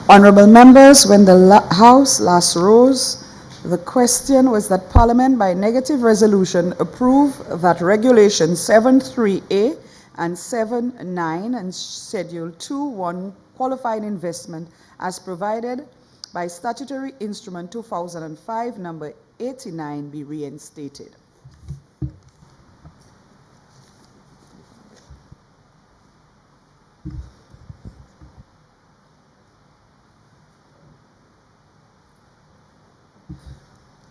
Honourable members, when the House last rose, the question was that Parliament by negative resolution approve that Regulation 7.3a and 7.9 and Schedule 2.1 qualified investment as provided by Statutory Instrument 2005 number 89 be reinstated.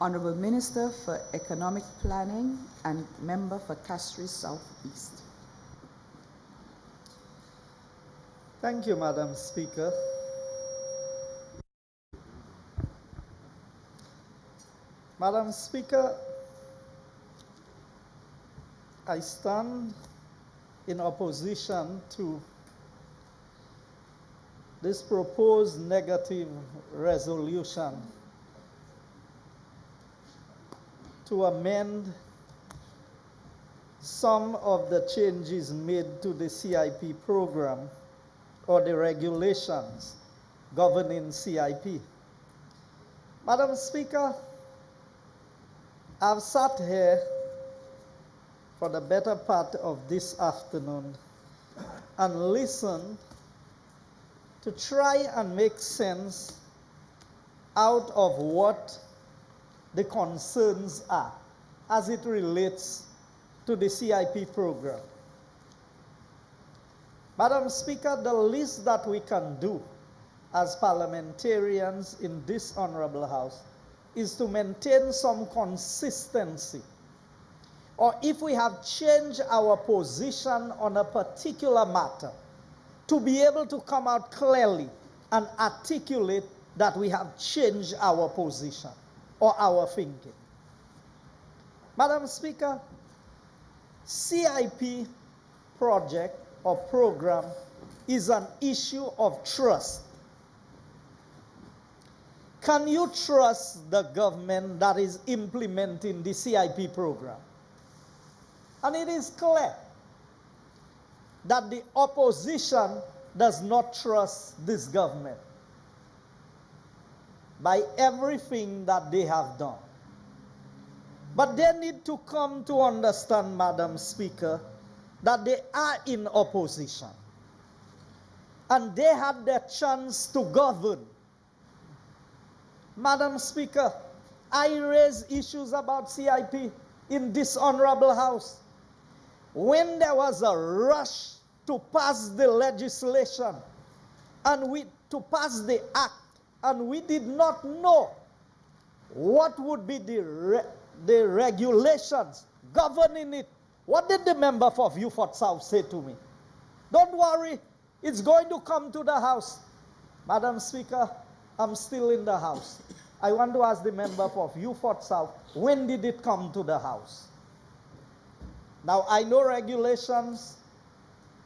Honourable Minister for Economic Planning and Member for Pt3 South East. Thank you, Madam Speaker. Madam Speaker, I stand in opposition to this proposed negative resolution to amend some of the changes made to the CIP program or the regulations governing CIP. Madam Speaker, I've sat here for the better part of this afternoon and listened to try and make sense out of what the concerns are as it relates to the CIP program. Madam Speaker, the least that we can do as parliamentarians in this honorable house is to maintain some consistency. Or if we have changed our position on a particular matter, to be able to come out clearly and articulate that we have changed our position or our thinking. Madam Speaker, CIP project or program is an issue of trust. Can you trust the government that is implementing the CIP program? And it is clear that the opposition does not trust this government by everything that they have done. But they need to come to understand, Madam Speaker, that they are in opposition. And they had their chance to govern. Madam Speaker, I raised issues about CIP in this honorable house. When there was a rush to pass the legislation and to pass the act, and we did not know what would be the regulations governing it, what did the member for Beaufort South say to me? Don't worry, it's going to come to the House. Madam Speaker, I'm still in the House. I want to ask the member for Beaufort South, when did it come to the House? Now, I know regulations.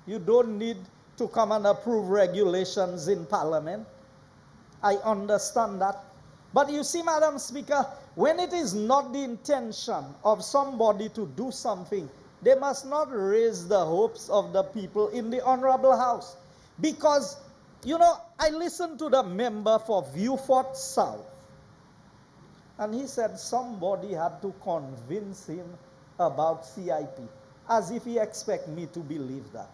You don't need to come and approve regulations in Parliament. I understand that. But you see, Madam Speaker, when it is not the intention of somebody to do something, they must not raise the hopes of the people in the Honorable House. Because, you know, I listened to the member for Beaufort South, and he said somebody had to convince him about CIP, as if he expects me to believe that.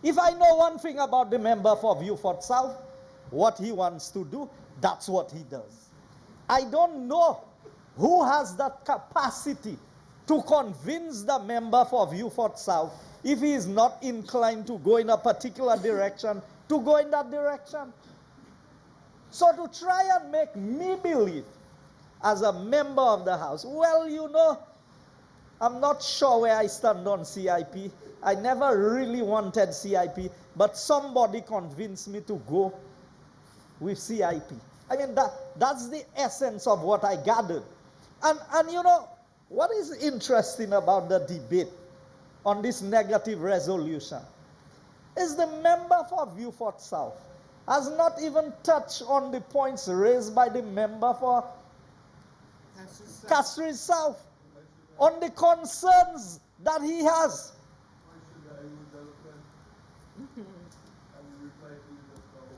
If I know one thing about the member for Beaufort South, what he wants to do, that's what he does. I don't know who has that capacity to convince the member for Beaufort South, if he is not inclined to go in a particular direction, to go in that direction. So to try and make me believe, as a member of the House, well, you know, I'm not sure where I stand on CIP. I never really wanted CIP, but somebody convinced me to go with CIP. I mean, that's the essence of what I gathered. And you know, what is interesting about the debate on this negative resolution is the member for Beaufort South has not even touched on the points raised by the member for Pt3 South, on the concerns that he has.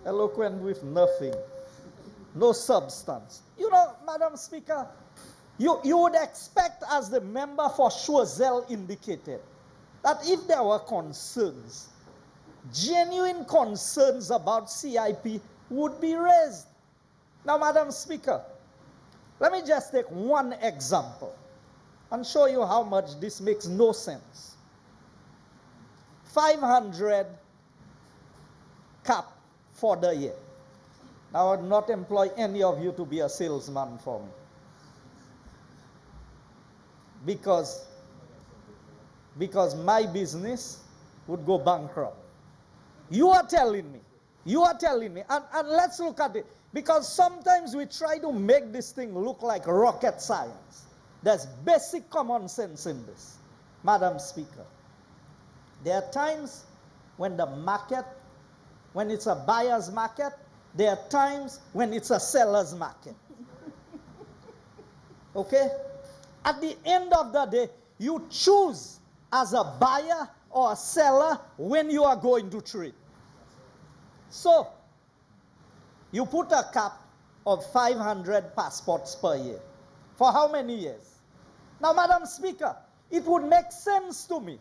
Eloquent with nothing. No substance. You know, Madam Speaker, you would expect, as the member for Choiseul indicated, that if there were concerns, genuine concerns about CIP would be raised. Now, Madam Speaker, let me just take one example and show you how much this makes no sense. 500 cap for the year. Now, I would not employ any of you to be a salesman for me. Because my business would go bankrupt. You are telling me, and let's look at it, because sometimes we try to make this thing look like rocket science. There's basic common sense in this. Madam Speaker, there are times when the market, when it's a buyer's market, there are times when it's a seller's market. Okay? At the end of the day, you choose as a buyer or a seller when you are going to trade. So, you put a cap of 500 passports per year. For how many years? Now, Madam Speaker, it would make sense to me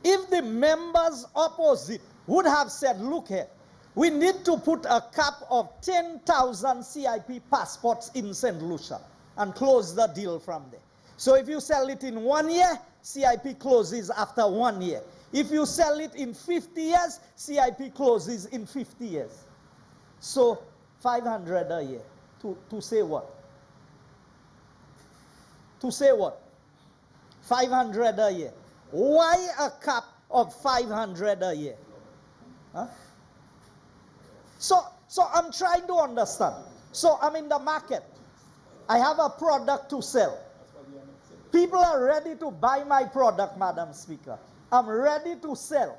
if the members opposite would have said, look here, we need to put a cap of 10,000 CIP passports in St. Lucia and close the deal from there. So if you sell it in 1 year, CIP closes after 1 year. If you sell it in 50 years, CIP closes in 50 years. So 500 a year. To say what? To say what? 500 a year. Why a cap of 500 a year? Huh? So I'm trying to understand. So I'm in the market. I have a product to sell. People are ready to buy my product, Madam Speaker. I'm ready to sell.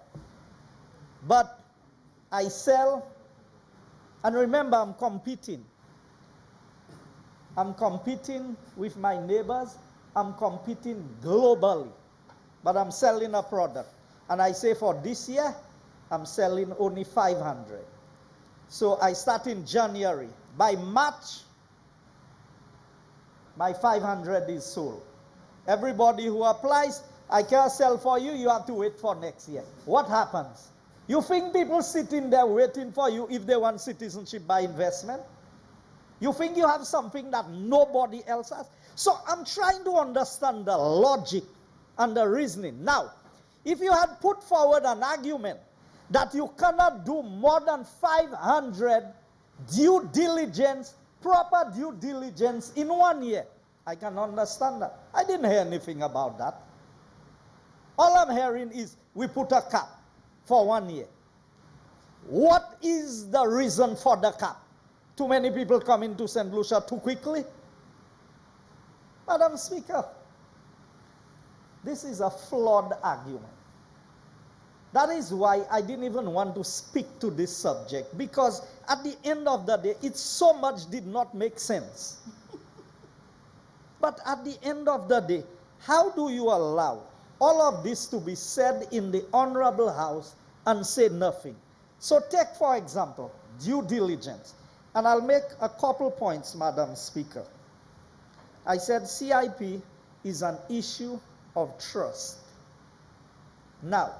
But I sell, and remember, I'm competing. I'm competing with my neighbors. I'm competing globally. But I'm selling a product. And I say for this year, I'm selling only 500. So I start in January. By March, my 500 is sold. Everybody who applies, I can't sell for you, you have to wait for next year. What happens? You think people sitting there waiting for you if they want citizenship by investment? You think you have something that nobody else has? So I'm trying to understand the logic and the reasoning. Now, if you had put forward an argument that you cannot do more than 500 due diligence, proper due diligence in 1 year, I can understand that. I didn't hear anything about that. All I'm hearing is we put a cap for 1 year. What is the reason for the cap? Too many people come into St. Lucia too quickly? Madam Speaker, this is a flawed argument. That is why I didn't even want to speak to this subject, because at the end of the day, it so much did not make sense. But at the end of the day, how do you allow all of this to be said in the Honorable House and say nothing? So take, for example, due diligence. And I'll make a couple points, Madam Speaker. I said CIP is an issue of trust. Now,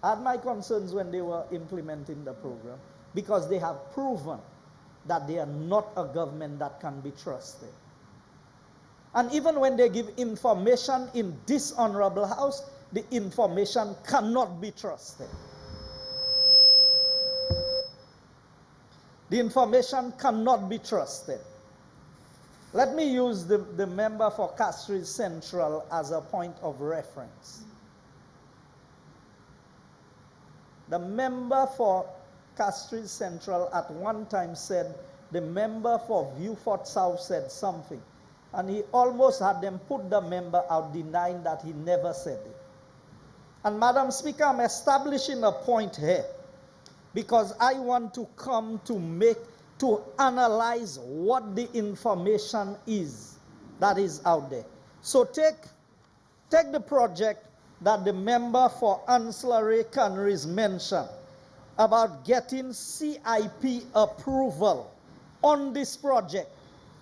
I had my concerns when they were implementing the program, because they have proven that they are not a government that can be trusted. And even when they give information in this Honorable House, the information cannot be trusted. The information cannot be trusted. Let me use the member for Castries Central as a point of reference. The member for Castries Central at one time said the member for Vieux-Fort South said something. And he almost had them put the member out, denying that he never said it. And Madam Speaker, I'm establishing a point here, because I want to come to analyze what the information is that is out there. So take the project that the member for ancillary canneries mentioned. about getting CIP approval on this project.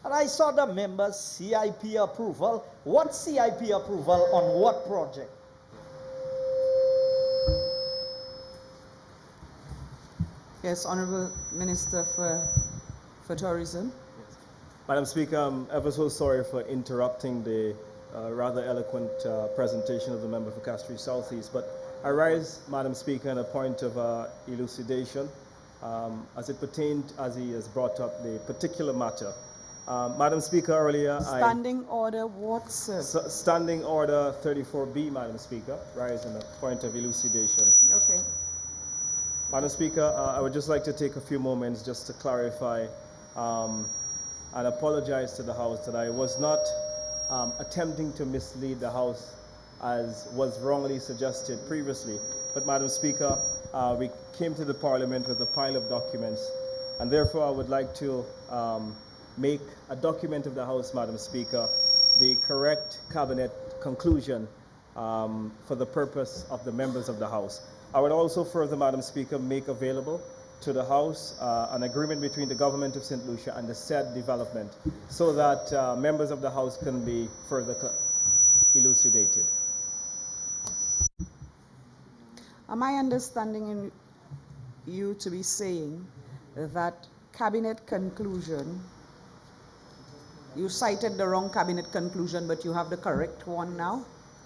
And I saw the members, CIP approval. What CIP approval on what project? Yes, Honorable Minister for Tourism. Yes. Madam Speaker, I'm ever so sorry for interrupting the rather eloquent presentation of the member for Castries Southeast, but I rise, Madam Speaker, on a point of elucidation as it pertained, as he has brought up the particular matter. Madam Speaker, earlier Standing order what, sir? Standing order 34B, Madam Speaker, rise on a point of elucidation. Okay. Madam Speaker, I would just like to take a few moments just to clarify and apologize to the House that I was not attempting to mislead the House as was wrongly suggested previously. But Madam Speaker, we came to the Parliament with a pile of documents, and therefore I would like to make a document of the House, Madam Speaker, the correct Cabinet conclusion for the purpose of the members of the House. I would also further, Madam Speaker, make available to the House an agreement between the government of St. Lucia and the said development so that members of the House can be further elucidated. Am I understanding you to be saying that Cabinet conclusion, you cited the wrong Cabinet conclusion, but you have the correct one now?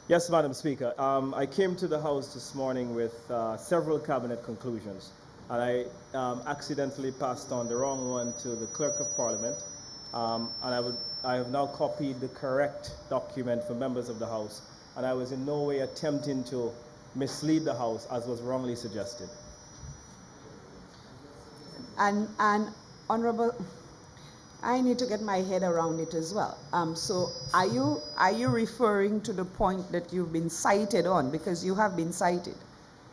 Yes, Madam Speaker. I came to the House this morning with several Cabinet conclusions, and I accidentally passed on the wrong one to the Clerk of Parliament, and I have now copied the correct document for members of the House, and I was in no way attempting to mislead the House as was wrongly suggested. And Honorable, I need to get my head around it as well. So are you referring to the point that you've been cited on? Because you have been cited.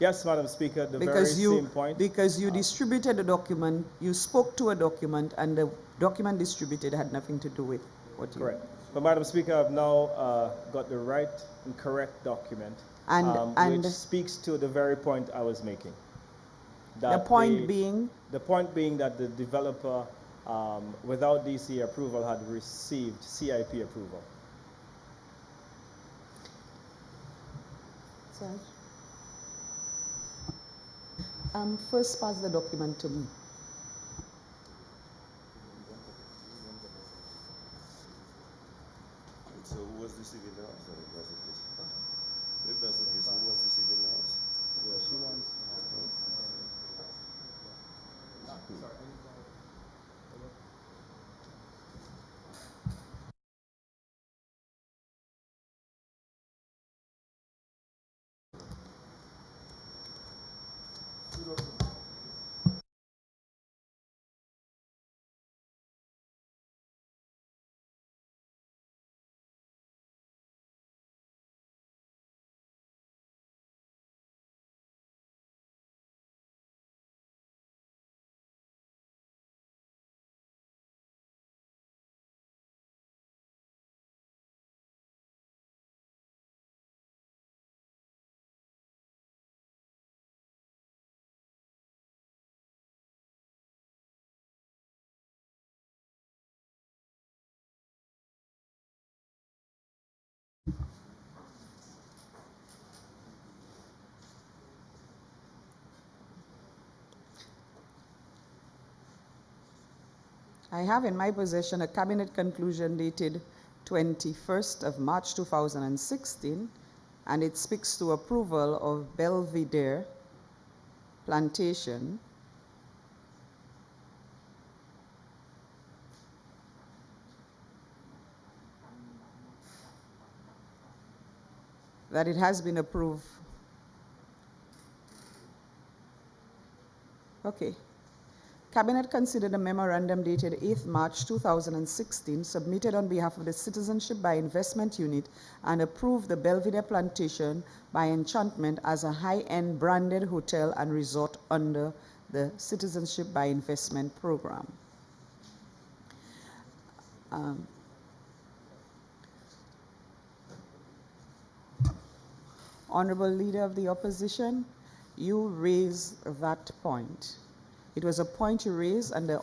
Yes, Madam Speaker, the very same point. Because you distributed a document, you spoke to a document, and the document distributed had nothing to do with what you... Correct. But Madam Speaker, I've now got the right and correct document, which speaks to the very point I was making. The point being? The point being that the developer, without DC approval, had received CIP approval. Sorry. First pass the document to me. So who was deceiving the house? If that's the case. So if that's the case, who was deceiving the house? Well, she wants... I have in my possession a Cabinet conclusion dated 21st of March 2016, and it speaks to approval of Belvedere Plantation that it has been approved. Okay. Cabinet considered a memorandum dated 8th March 2016 submitted on behalf of the Citizenship by Investment Unit and approved the Belvedere Plantation by Enchantment as a high-end branded hotel and resort under the Citizenship by Investment program. Honorable Leader of the Opposition, you raised that point. It was a point you raised, and the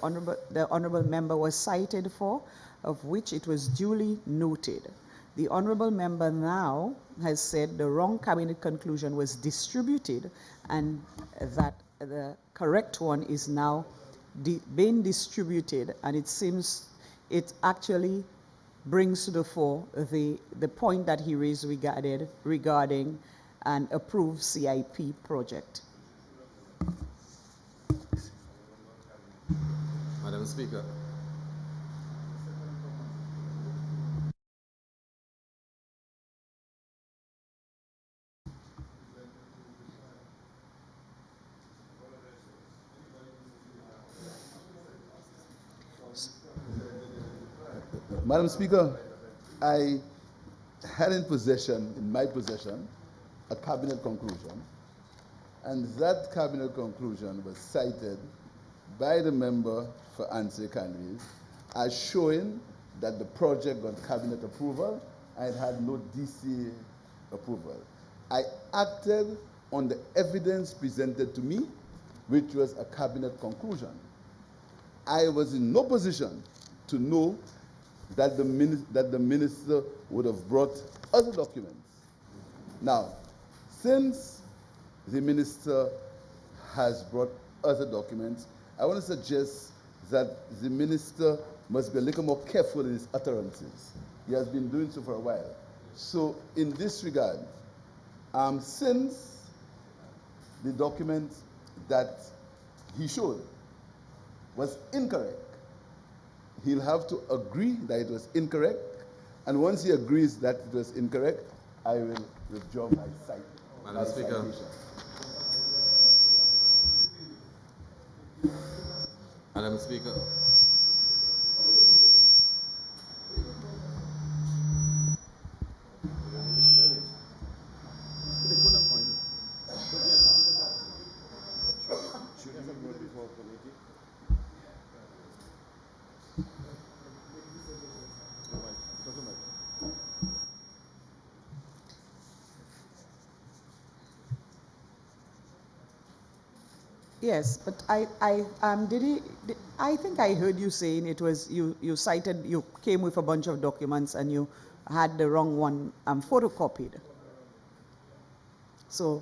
honorable member was cited for, of which it was duly noted. The honorable member now has said the wrong cabinet conclusion was distributed, and that the correct one is now being distributed, and it seems it actually brings to the fore the point that he raised regarding an approved CIP project. Madam Speaker. Madam Speaker, I had in my possession, a cabinet conclusion, and that cabinet conclusion was cited by the member for Answer Candies as showing that the project got cabinet approval and it had no DCA approval. I acted on the evidence presented to me, which was a cabinet conclusion. I was in no position to know that the minister would have brought other documents. Now, since the minister has brought other documents, I want to suggest that the minister must be a little more careful in his utterances. He has been doing so for a while. So in this regard, since the document that he showed was incorrect, he'll have to agree that it was incorrect, and once he agrees that it was incorrect, I will withdraw my citation. Madam Speaker. Madam Speaker. Should you vote before committee? Yes, but I think I heard you saying it was you came with a bunch of documents and you had the wrong one photocopied. So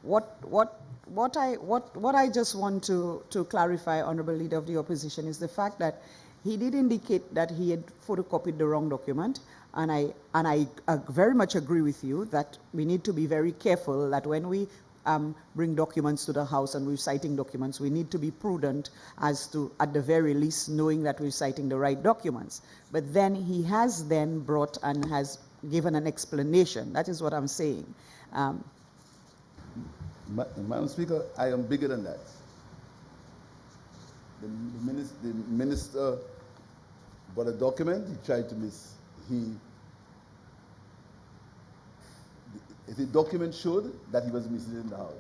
what I just want to clarify, Honorable Leader of the Opposition, is the fact that he did indicate that he had photocopied the wrong document, and I very much agree with you that we need to be very careful that when we bring documents to the House and we're citing documents, we need to be prudent as to, at the very least, knowing that we're citing the right documents. But then he has then brought and has given an explanation. That is what I'm saying. Madam Speaker, I am bigger than that. The minister brought a document, he tried to the document showed that he was misleading the House.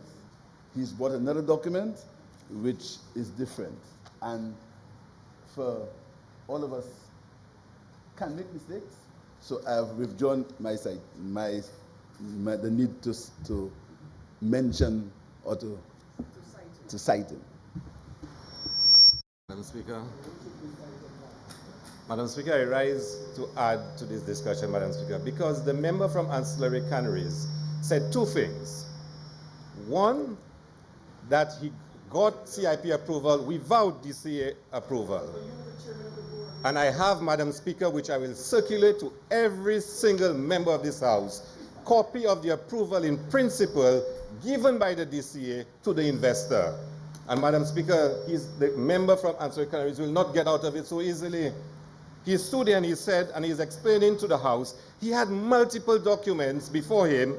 He's brought another document which is different. And for all of us can make mistakes, so I've withdrawn my the need to mention or to cite him. Madam Speaker. Madam Speaker, I rise to add to this discussion, Madam Speaker, because the member from Ancillary Canneries said two things. One, that he got CIP approval without DCA approval. And I have, Madam Speaker, which I will circulate to every single member of this House, copy of the approval in principle given by the DCA to the investor. And Madam Speaker, the member from Ancillary Canneries will not get out of it so easily. He stood there and he said, and he's explaining to the House, he had multiple documents before him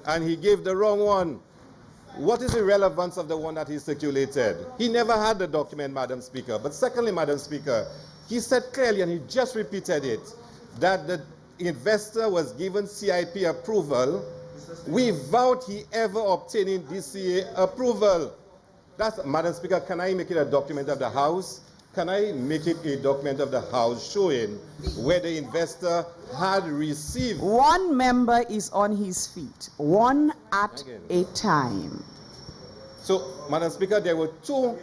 and he gave the wrong one. What is the relevance of the one that he circulated? He never had the document, Madam Speaker. But secondly, Madam Speaker, he said clearly, and he just repeated it, that the investor was given CIP approval without he ever obtaining DCA approval. That's, Madam Speaker, can I make it a document of the House? Can I make it a document of the House showing where the investor had received? One member is on his feet, one at a time. So, Madam Speaker, there were two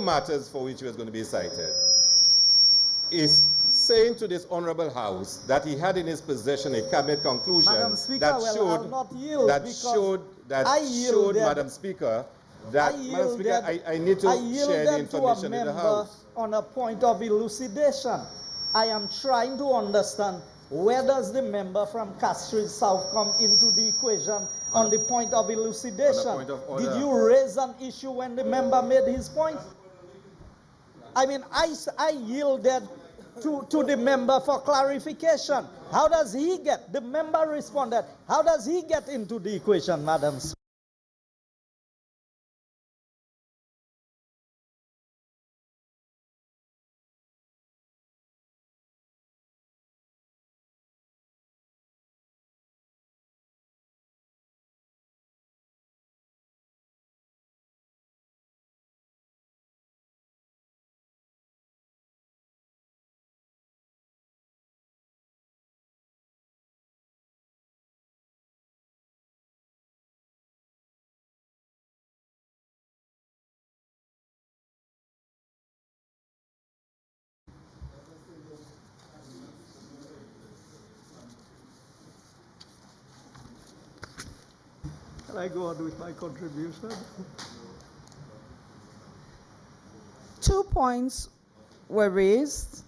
matters for which he was going to be cited. Is saying to this honorable House that he had in his possession a cabinet conclusion Madam Speaker, that well, showed, I'll not yield that because showed, that I showed, yielded- Madam Speaker, that, I Madam Speaker, yielded- I need to I share the yielded to a information in the member House. on a point of elucidation. I am trying to understand where does the member from Castries South come into the equation on the point of elucidation. On the point of order. Did you raise an issue when the member made his point? I mean, I yielded to the member for clarification. How does he get? The member responded. How does he get into the equation, Madam Speaker? Can I go on with my contribution? 2 points were raised,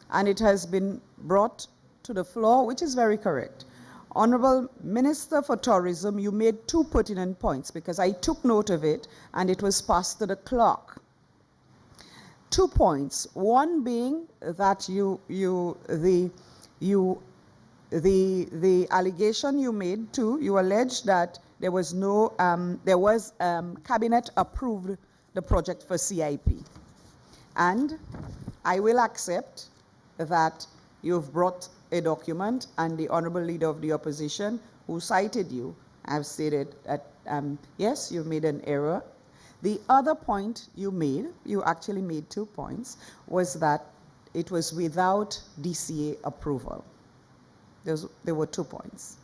and it has been brought to the floor, which is very correct. Honorable Minister for Tourism, you made 2 pertinent points because I took note of it and it was passed to the clerk. 2 points. One being that the allegation you made too, you alleged that there was no, cabinet approved the project for CIP. And I will accept that you've brought a document and the Honorable Leader of the Opposition who cited you have stated that, yes, you made an error. The other point you made, you actually made 2 points, was that it was without DCA approval. There were 2 points.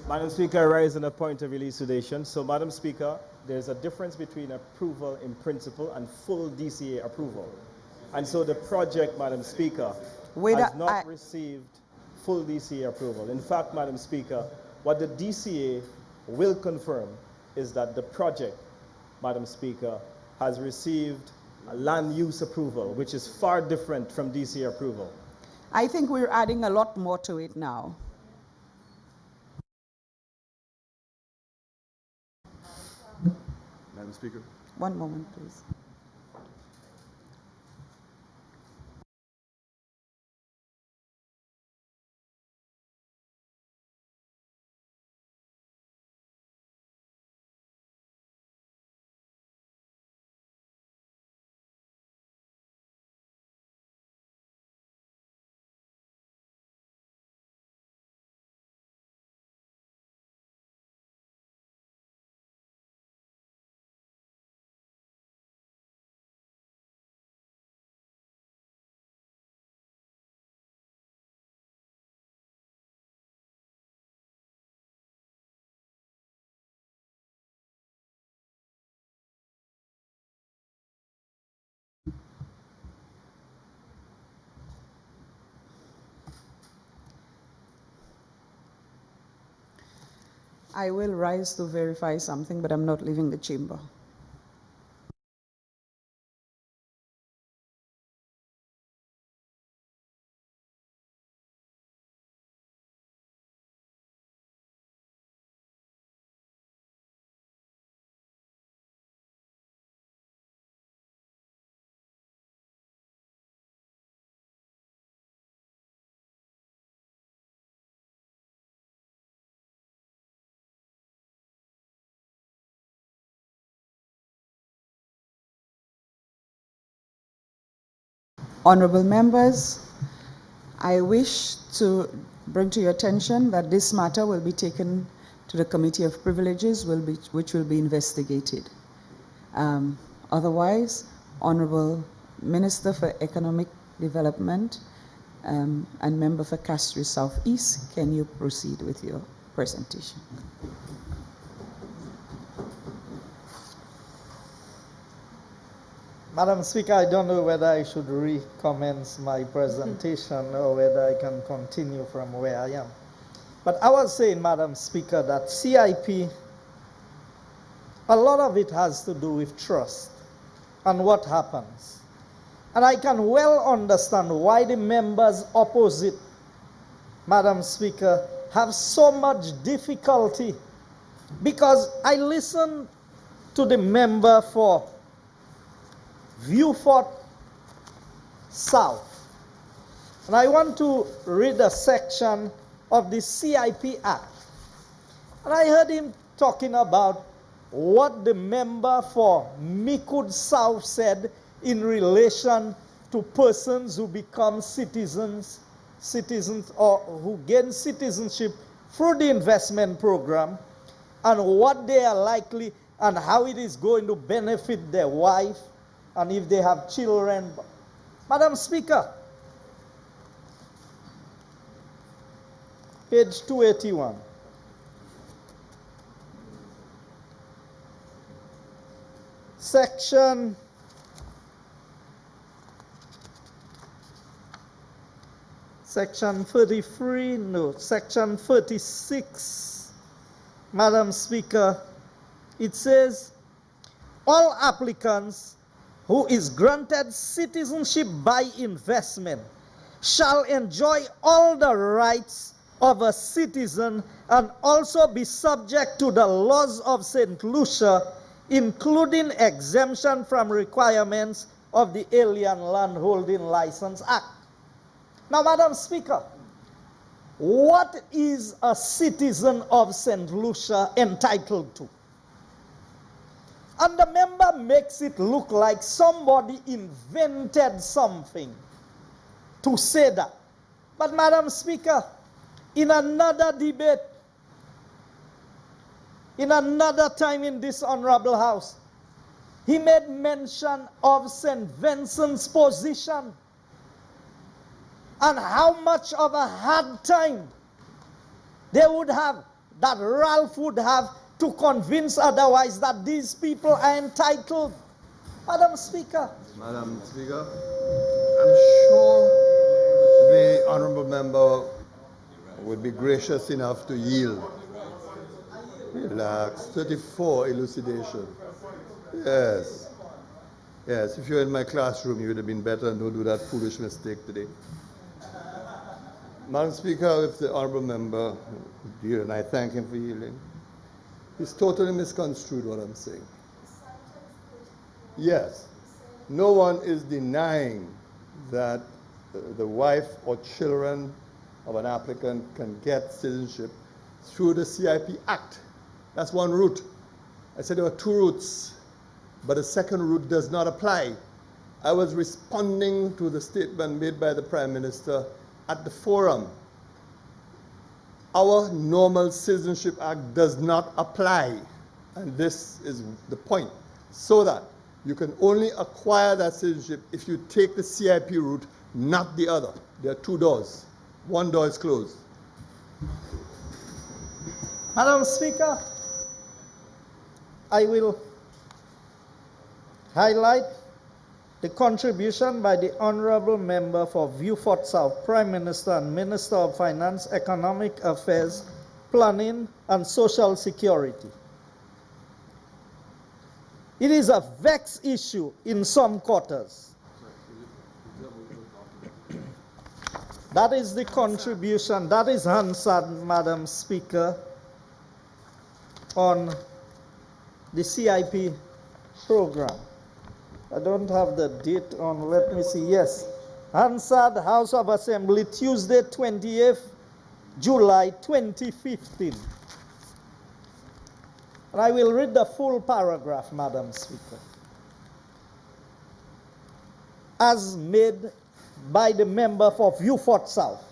Madam Speaker, raising a point of elucidation. So, Madam Speaker, there's a difference between approval in principle and full DCA approval. And so the project, Madam Speaker, has not received full DCA approval. In fact, Madam Speaker, what the DCA will confirm is that the project, Madam Speaker, has received a land use approval, which is far different from DCA approval. I think we're adding a lot more to it now. Madam Speaker. One moment, please. I will rise to verify something, but I'm not leaving the chamber. Honorable members, I wish to bring to your attention that this matter will be taken to the Committee of Privileges, which will be investigated. Otherwise, Honorable Minister for Economic Development and member for Castries Southeast, can you proceed with your presentation? Madam Speaker, I don't know whether I should recommence my presentation or whether I can continue from where I am. But I was saying, Madam Speaker, that CIP, a lot of it has to do with trust and what happens. And I can well understand why the members opposite, Madam Speaker, have so much difficulty. Because I listened to the member for Viewfort South. And I want to read a section of the CIP Act. And I heard him talking about what the member for Mikud South said in relation to persons who become citizens or who gain citizenship through the investment program, and what they are likely and how it is going to benefit their wife and if they have children. Madam Speaker, page 281. Section 33, no, Section 36, Madam Speaker, it says, all applicants who is granted citizenship by investment shall enjoy all the rights of a citizen and also be subject to the laws of St. Lucia, including exemption from requirements of the Alien Landholding License Act. Now, Madam Speaker, what is a citizen of St. Lucia entitled to? And the member makes it look like somebody invented something to say that. But, Madam Speaker, in another debate, in another time in this honorable house, he made mention of St. Vincent's position and how much of a hard time they would have, that Ralph would have, to convince otherwise that these people are entitled. Madam Speaker. Madam Speaker, I'm sure the honourable member would be gracious enough to yield. Relax. 34 elucidation. Yes. Yes, if you're in my classroom, you would have been better and don't do that foolish mistake today. Madam Speaker, if the honourable member, dear, and I thank him for yielding, he's totally misconstrued what I'm saying. Yes, no one is denying that the wife or children of an applicant can get citizenship through the CIP Act. That's one route. I said there were two routes, but the second route does not apply. I was responding to the statement made by the Prime Minister at the forum. Our normal Citizenship Act does not apply, and this is the point, so that you can only acquire that citizenship if you take the CIP route, not the other. There are two doors. One door is closed. Madam Speaker, I will highlight the contribution by the Honourable Member for Viewfort South, Prime Minister and Minister of Finance, Economic Affairs, Planning and Social Security. It is a vexed issue in some quarters. That is the contribution, that is Hansard, Madam Speaker, on the CIP program. I don't have the date on, let me see, yes. Hansard, House of Assembly, Tuesday, 28th July 2015. And I will read the full paragraph, Madam Speaker. As made by the member for Viewfort South.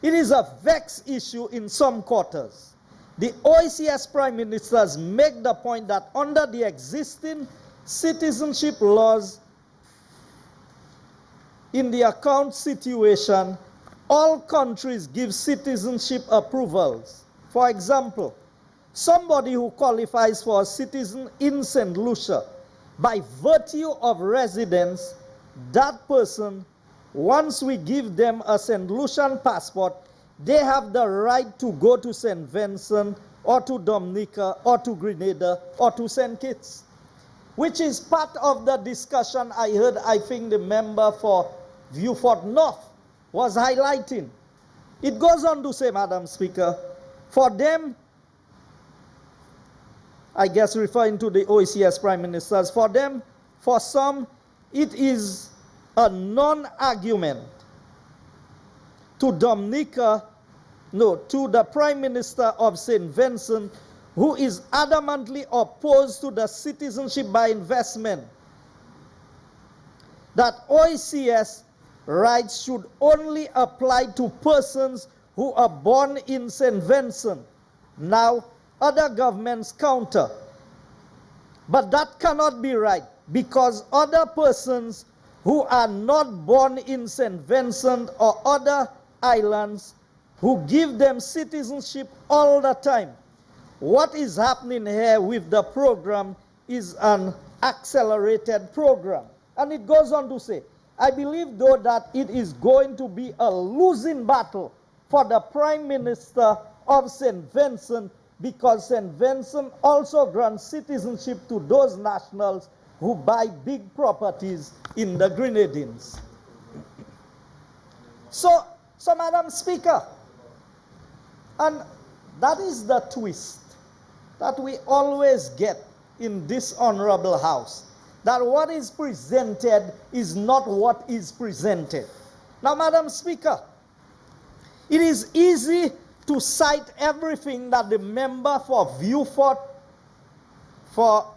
It is a vexed issue in some quarters. The OECS Prime Ministers make the point that under the existing citizenship laws, in the account situation, all countries give citizenship approvals. For example, somebody who qualifies for a citizen in St. Lucia, by virtue of residence, that person, once we give them a St. Lucian passport, they have the right to go to St. Vincent or to Dominica or to Grenada or to St. Kitts, which is part of the discussion I heard, I think the member for Viewfort North was highlighting. It goes on to say, Madam Speaker, for them, I guess referring to the OECS prime ministers, for them, for some, it is a non-argument to Dominica, no, to the Prime Minister of St. Vincent, who is adamantly opposed to the citizenship by investment, that OECS rights should only apply to persons who are born in St. Vincent. Now, other governments counter. But that cannot be right, because other persons who are not born in St. Vincent or other islands, who give them citizenship all the time. What is happening here with the program is an accelerated program. And it goes on to say, I believe though that it is going to be a losing battle for the Prime Minister of St. Vincent, because St. Vincent also grants citizenship to those nationals who buy big properties in the Grenadines. So Madam Speaker, and that is the twist that we always get in this honorable house, that what is presented is not what is presented. Now, Madam Speaker, it is easy to cite everything that the member for Viewfort, for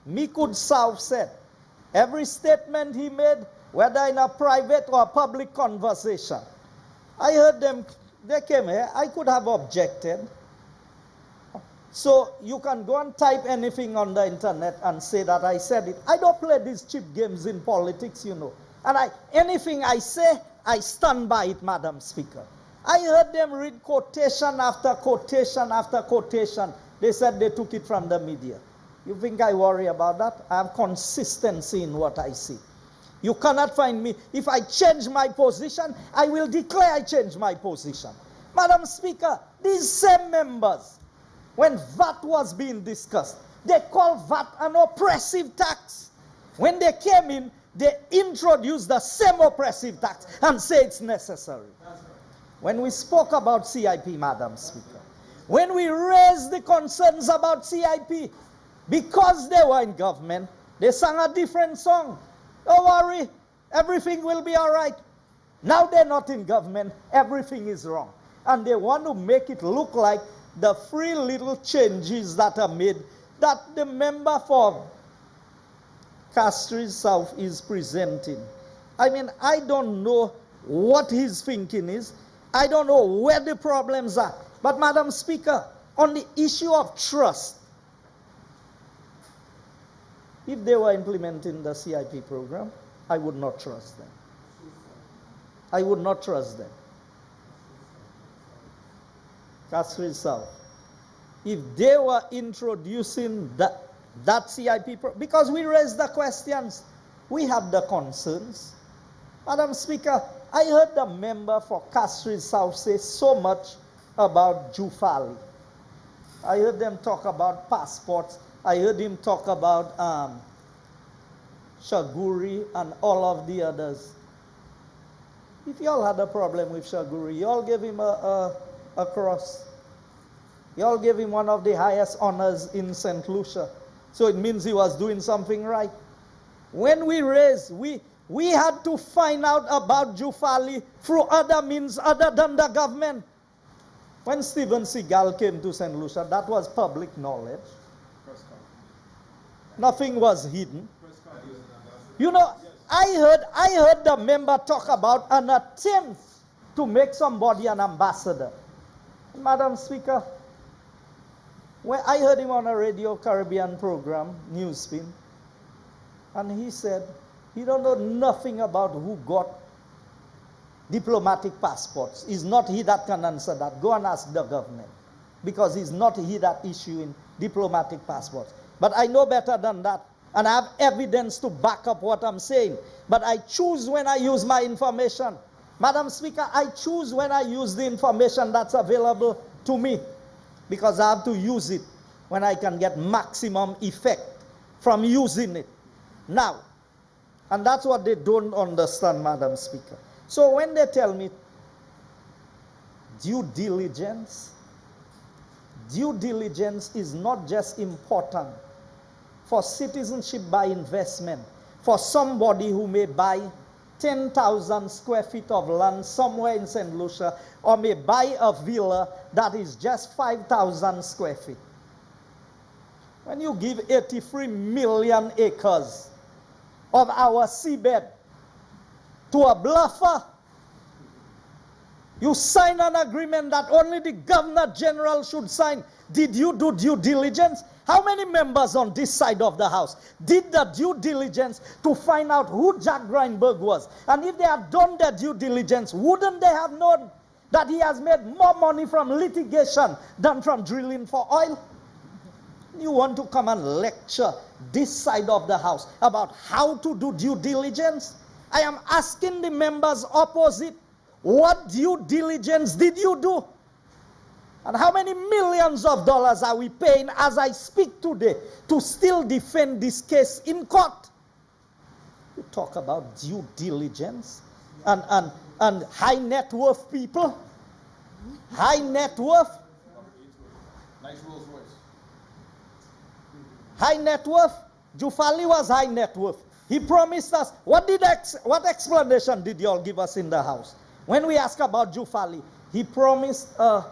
Mikud South said. Every statement he made, whether in a private or a public conversation. I heard them, they came here, I could have objected. So you can go and type anything on the internet and say that I said it. I don't play these cheap games in politics, you know. And anything I say, I stand by it, Madam Speaker. I heard them read quotation after quotation after quotation. They said they took it from the media. You think I worry about that? I have consistency in what I see. You cannot find me. If I change my position, I will declare I change my position. Madam Speaker, these same members, when VAT was being discussed, they called VAT an oppressive tax. When they came in, they introduced the same oppressive tax and say it's necessary. When we spoke about CIP, Madam Speaker, when we raised the concerns about CIP, because they were in government, they sang a different song. Don't worry, everything will be all right. Now they're not in government, everything is wrong. And they want to make it look like the free little changes that are made, that the member for Castries South is presenting. I mean, I don't know what his thinking is. I don't know where the problems are. But Madam Speaker, on the issue of trust, if they were implementing the CIP program, I would not trust them. I would not trust them. Castries South. If they were introducing that CIP program, because we raised the questions, we have the concerns. Madam Speaker, I heard the member for Castries South say so much about Jufali. I heard them talk about passports. I heard him talk about Shaguri and all of the others. If y'all had a problem with Shaguri, y'all gave him a cross. Y'all gave him one of the highest honors in St. Lucia. So it means he was doing something right. When we raised, we had to find out about Jufali through other means other than the government. When Steven Seagal came to St. Lucia, that was public knowledge. Nothing was hidden. You know, I heard the member talk about an attempt to make somebody an ambassador. Madam Speaker, when I heard him on a Radio Caribbean program, Newspin, and he said he don't know nothing about who got diplomatic passports. It's not he that can answer that. Go and ask the government. Because it's not he that issuing diplomatic passports. But I know better than that. And I have evidence to back up what I'm saying. But I choose when I use my information. Madam Speaker, I choose when I use the information that's available to me. Because I have to use it when I can get maximum effect from using it. Now, and that's what they don't understand, Madam Speaker. So when they tell me due diligence is not just important for citizenship by investment, for somebody who may buy 10,000 square feet of land somewhere in St. Lucia, or may buy a villa that is just 5,000 square feet. When you give 83 million acres of our seabed to a bluffer, you sign an agreement that only the Governor General should sign. Did you do due diligence? How many members on this side of the House did the due diligence to find out who Jack Greinberg was? And if they had done their due diligence, wouldn't they have known that he has made more money from litigation than from drilling for oil? You want to come and lecture this side of the House about how to do due diligence? I am asking the members opposite, what due diligence did you do? And how many millions of dollars are we paying as I speak today to still defend this case in court? You talk about due diligence and high net worth people. High net worth. Nice Rolls Royce. High net worth. Jufali was high net worth. He promised us. What explanation did you all give us in the House? When we asked about Jufali, he promised a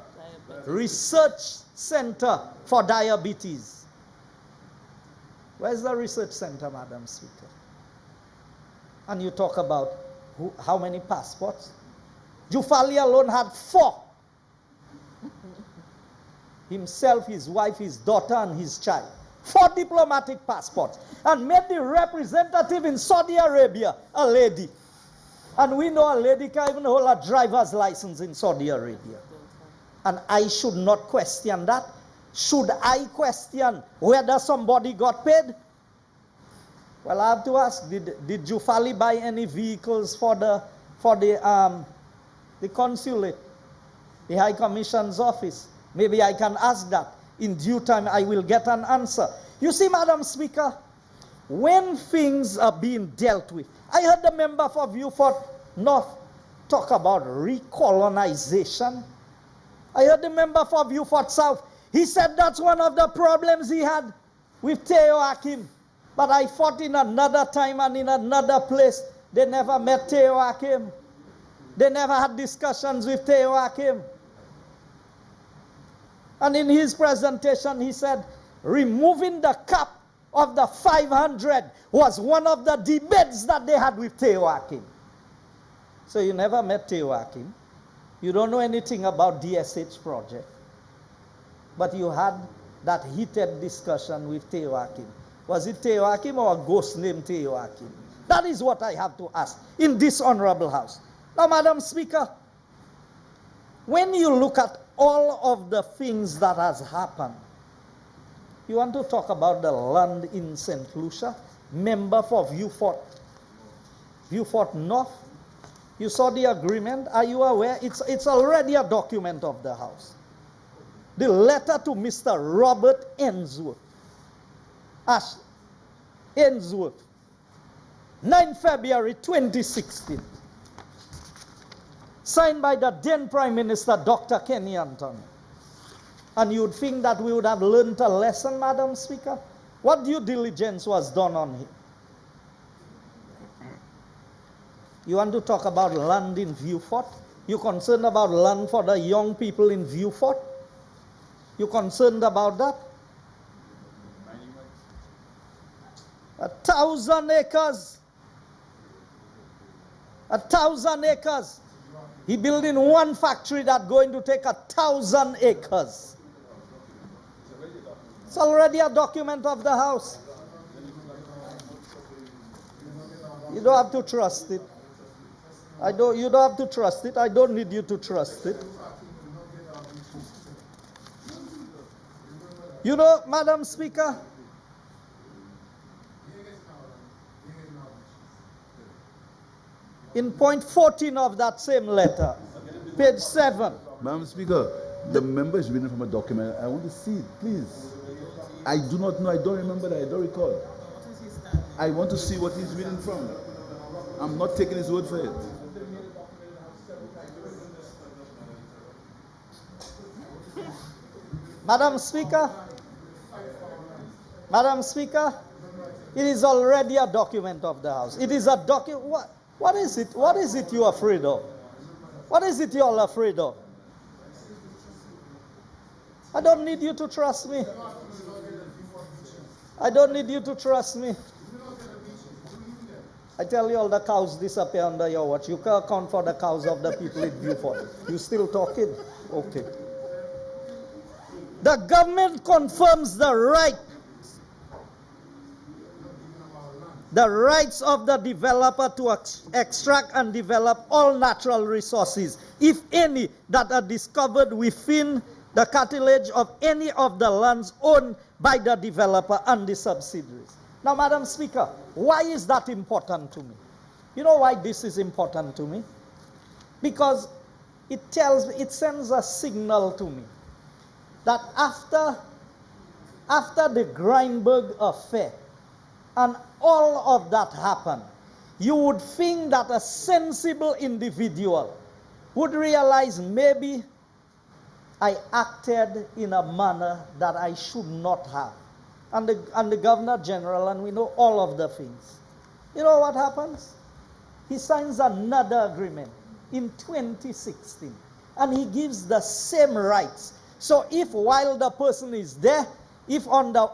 research center for diabetes. Where's the research center, Madam Speaker? And you talk about how many passports? Jufali alone had 4. Himself, his wife, his daughter, and his child. 4 diplomatic passports. And made the representative in Saudi Arabia a lady. And we know a lady can't even hold a driver's license in Saudi Arabia. And I should not question that. Should I question whether somebody got paid? Well, I have to ask, did Jufali buy any vehicles for the consulate, the High Commission's office? Maybe I can ask that. In due time, I will get an answer. You see, Madam Speaker, when things are being dealt with, I heard the member for Beaufort North talk about recolonization. I heard the member for Beaufort South. He said that's one of the problems he had with Teo Hakim. But I fought in another time and in another place. They never met Teo Hakim. They never had discussions with Teo Hakim. And in his presentation, he said, removing the cap of the 500 was one of the debates that they had with Teo Hakim. So you never met Teo Hakim. You don't know anything about DSH project. But you had that heated discussion with Teo Hakim. Was it Teo Hakim or a ghost named Teo Hakim? That is what I have to ask in this honorable House. Now, Madam Speaker, when you look at all of the things that has happened, you want to talk about the land in St. Lucia, member for Beaufort North. You saw the agreement. Are you aware? It's already a document of the House. The letter to Mr. Robert Ainsworth. Ainsworth. 9 February 2016. Signed by the then Prime Minister, Dr. Kenny Anthony. And you'd think that we would have learned a lesson, Madam Speaker? What due diligence was done on him? You want to talk about land in Beaufort? You concerned about land for the young people in Beaufort? You concerned about that? 1,000 acres. 1,000 acres. He building one factory that's going to take 1,000 acres. It's already a document of the House. You don't have to trust it. You don't have to trust it. I don't need you to trust it. You know, Madam Speaker, in point 14 of that same letter, page 7. Madam Speaker, the member is reading from a document. I want to see it, please. I do not know. I don't remember that. I don't recall. I want to see what he's reading from. I'm not taking his word for it. Madam Speaker, it is already a document of the House. It is a document. What is it? What is it you're afraid of? What is it you're all afraid of? I don't need you to trust me. I don't need you to trust me. I tell you, all the cows disappear under your watch. You can't account for the cows of the people in Beaufort. You still talking? Okay. The government confirms the rights of the developer to extract and develop all natural resources, if any, that are discovered within the cartilage of any of the lands owned by the developer and the subsidiaries. Now, Madam Speaker, why is that important to me? You know why this is important to me? Because it sends a signal to me that after the Greinberg affair and all of that happened, you would think that a sensible individual would realize maybe I acted in a manner that I should not have. And the Governor General, and we know all of the things. You know what happens? He signs another agreement in 2016, and he gives the same rights. So if while the person is there, if on the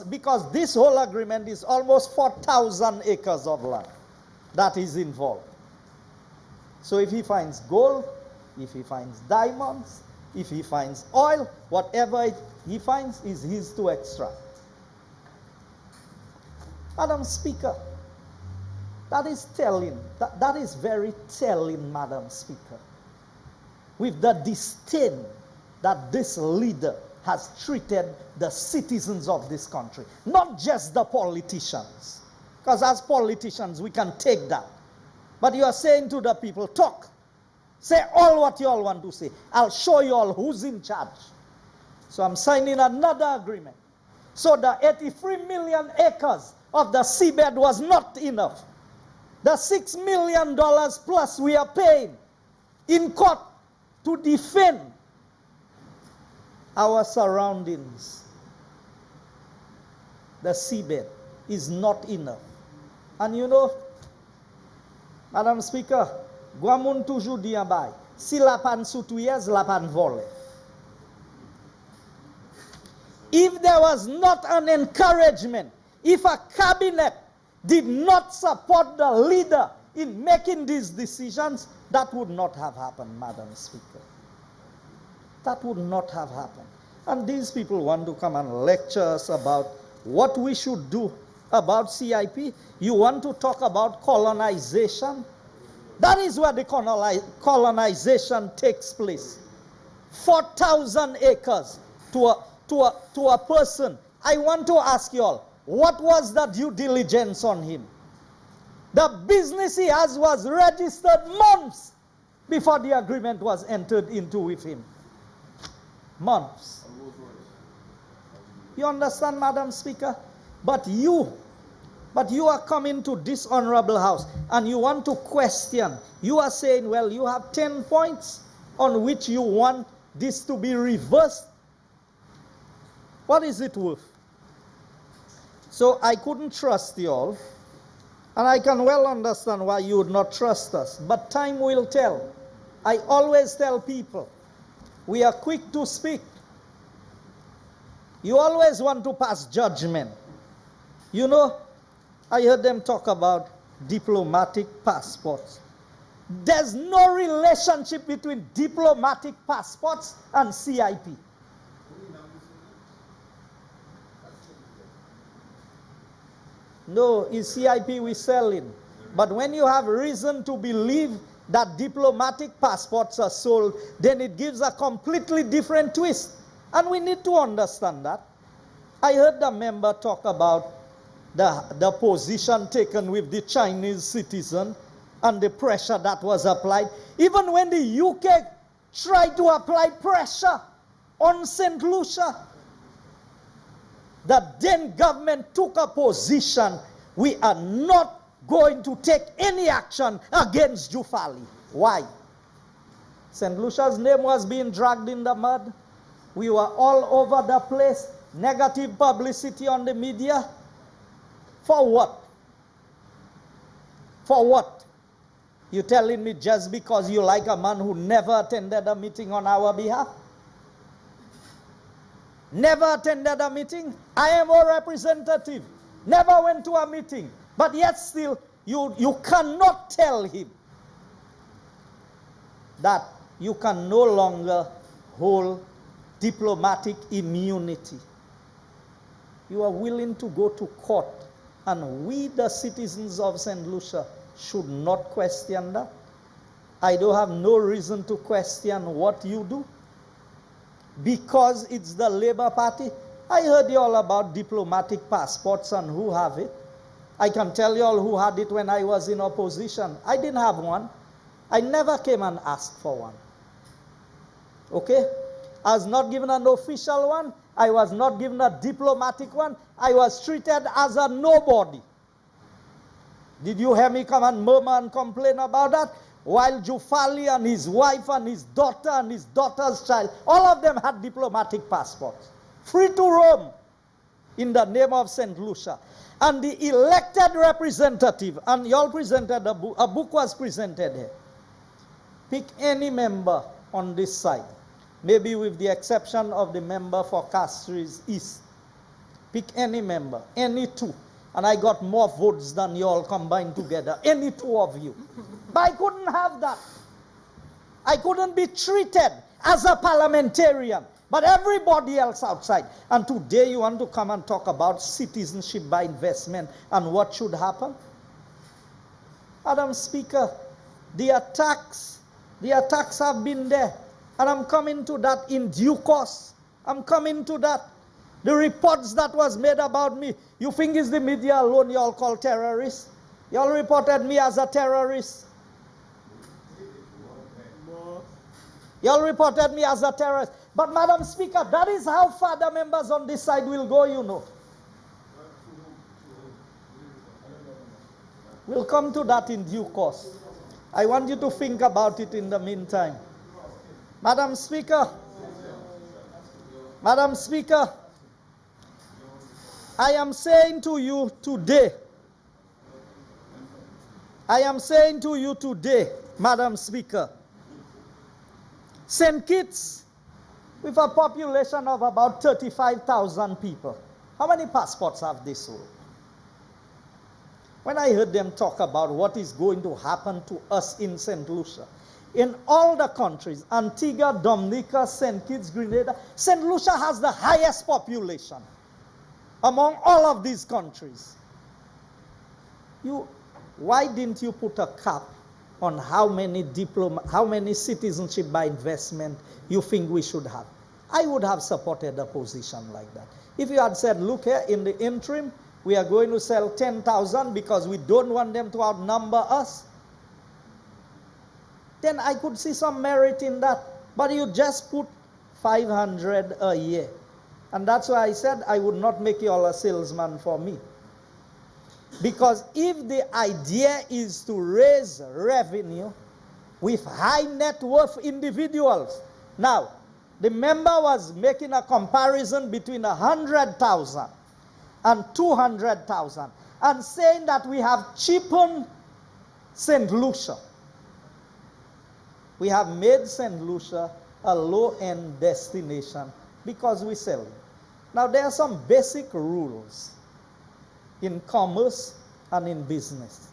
because this whole agreement is almost 4,000 acres of land that is involved. So if he finds gold, if he finds diamonds, if he finds oil, whatever he finds is his to extract. Madam Speaker, that is telling, that is very telling, Madam Speaker, with the disdain that this leader has treated the citizens of this country, not just the politicians. Because as politicians, we can take that. But you are saying to the people, talk. Say all what you all want to say. I'll show you all who's in charge. So I'm signing another agreement. So the 83 million acres of the seabed was not enough. The $6 million plus we are paying in court to defend our surroundings, the seabed, is not enough. And you know, Madam Speaker, Guamun toujours dit en bas, si la pan soutouillez, la pan vole. If there was not an encouragement, if a cabinet did not support the leader in making these decisions, that would not have happened, Madam Speaker. That would not have happened. And these people want to come and lecture us about what we should do about CIP. You want to talk about colonization? That is where the colonization takes place. 4,000 acres to a person. I want to ask you all, what was the due diligence on him? The business he has was registered months before the agreement was entered into with him. Months. You understand, Madam Speaker? But you are coming to this honorable house and you want to question. You are saying, well, you have 10 points on which you want this to be reversed. What is it worth? So I couldn't trust you all. And I can well understand why you would not trust us. But time will tell. I always tell people, we are quick to speak. You always want to pass judgment. You know, I heard them talk about diplomatic passports. There's no relationship between diplomatic passports and CIP. No, it's CIP we're selling. But when you have reason to believe that diplomatic passports are sold, then it gives a completely different twist. And we need to understand that. I heard the member talk about the position taken with the Chinese citizen and the pressure that was applied. Even when the UK tried to apply pressure on St. Lucia, the then government took a position: we are not going to take any action against Jufali. Why? St. Lucia's name was being dragged in the mud. We were all over the place. Negative publicity on the media. For what? For what? You telling me just because you like a man who never attended a meeting on our behalf? Never attended a meeting? I am a representative. Never went to a meeting. But yet still, you cannot tell him that you can no longer hold diplomatic immunity. You are willing to go to court, and we, the citizens of St. Lucia, should not question that. I don't have no reason to question what you do, because it's the Labour Party. I heard you all about diplomatic passports and who have it. I can tell you all who had it when I was in opposition. I didn't have one. I never came and asked for one. Okay? I was not given an official one. I was not given a diplomatic one. I was treated as a nobody. Did you hear me come and murmur and complain about that? While Jufali and his wife and his daughter and his daughter's child, all of them had diplomatic passports. Free to roam in the name of St. Lucia. And the elected representative, and you all presented a book was presented here. Pick any member on this side, maybe with the exception of the member for Castries East. Pick any member, any two. And I got more votes than you all combined together, any two of you. But I couldn't have that. I couldn't be treated as a parliamentarian, but everybody else outside. And today you want to come and talk about citizenship by investment and what should happen? Madam Speaker, the attacks have been there. And I'm coming to that in due course. I'm coming to that. The reports that was made about me, you think it's the media alone you all call terrorists? You all reported me as a terrorist. You all reported me as a terrorist. But Madam Speaker, that is how far the members on this side will go, you know. We'll come to that in due course. I want you to think about it in the meantime. Madam Speaker, I am saying to you today, Madam Speaker, St. Kitts, with a population of about 35,000 people, how many passports have they sold? When I heard them talk about what is going to happen to us in St. Lucia, in all the countries, Antigua, Dominica, St. Kitts, Grenada, St. Lucia has the highest population among all of these countries. Why didn't you put a cap on how many citizenship by investment you think we should have? I would have supported a position like that. If you had said, look here, in the interim, we are going to sell 10,000 because we don't want them to outnumber us, then I could see some merit in that. But you just put 500 a year. And that's why I said I would not make you all a salesman for me. Because if the idea is to raise revenue with high net worth individuals. Now, the member was making a comparison between 100,000 and 200,000 and saying that we have cheapened St. Lucia. We have made St. Lucia a low-end destination because we sell it. Now, there are some basic rules in commerce and in business.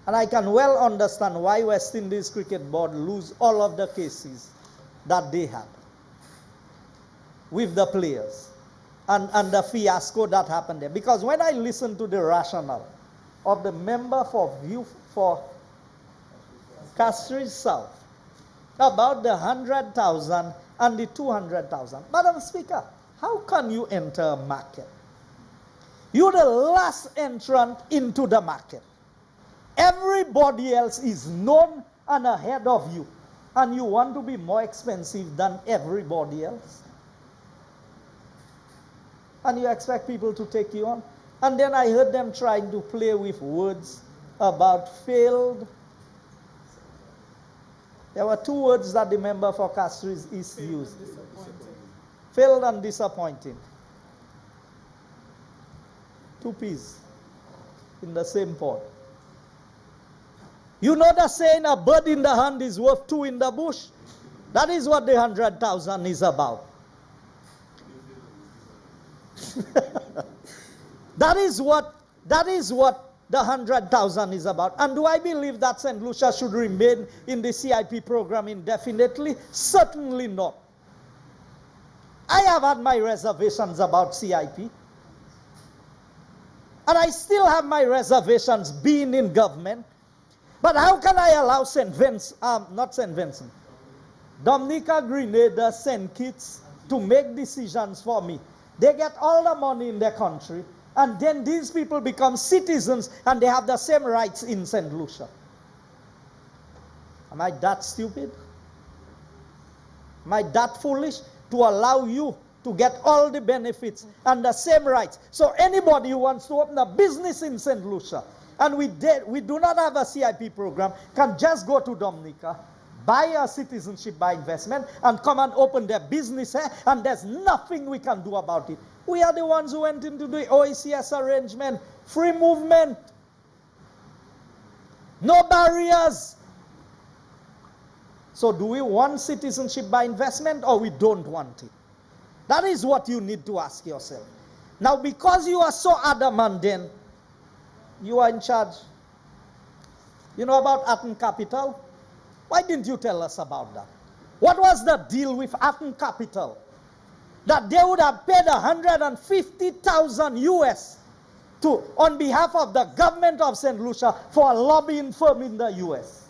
And I can well understand why West Indies Cricket Board lose all of the cases that they had with the players and the fiasco that happened there. Because when I listen to the rationale of the member for Castries South, about the 100,000 and the 200,000. Madam Speaker, how can you enter a market? You're the last entrant into the market. Everybody else is known and ahead of you, and you want to be more expensive than everybody else? And you expect people to take you on? And then I heard them trying to play with words about failed. There were two words that the member for Castries East used. Failed and disappointing. Two peas in the same pot. You know the saying, a bird in the hand is worth two in the bush? That is what the 100,000 is about. That is what the 100,000 is about. And do I believe that St. Lucia should remain in the CIP program indefinitely? Certainly not. I have had my reservations about CIP. And I still have my reservations being in government. But how can I allow Dominica, Grenada, St. Kitts to make decisions for me? They get all the money in their country, and then these people become citizens and they have the same rights in St. Lucia. Am I that stupid? Am I that foolish to allow you to get all the benefits and the same rights? So anybody who wants to open a business in St. Lucia, and we do not have a CIP program, can just go to Dominica, buy a citizenship by investment, and come and open their business here, and there's nothing we can do about it. We are the ones who went into the OECS arrangement, free movement, no barriers. So do we want citizenship by investment, or we don't want it? That is what you need to ask yourself. Now, because you are so adamant, then you are in charge. You know about Atten Capital? Why didn't you tell us about that? What was the deal with Atten Capital? That they would have paid 150,000 US on behalf of the government of St. Lucia for a lobbying firm in the US.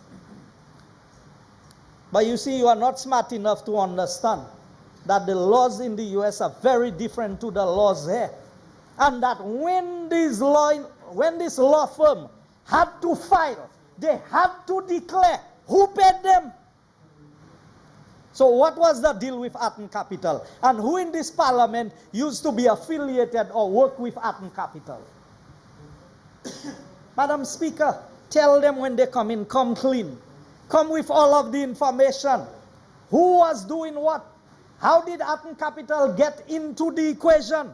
But you see, you are not smart enough to understand that the laws in the US are very different to the laws here. And that when this law firm had to file, they had to declare who paid them. So what was the deal with Atten Capital? And who in this parliament used to be affiliated or work with Atten Capital? Madam Speaker, tell them when they come in, come clean. Come with all of the information. Who was doing what? How did Atten Capital get into the equation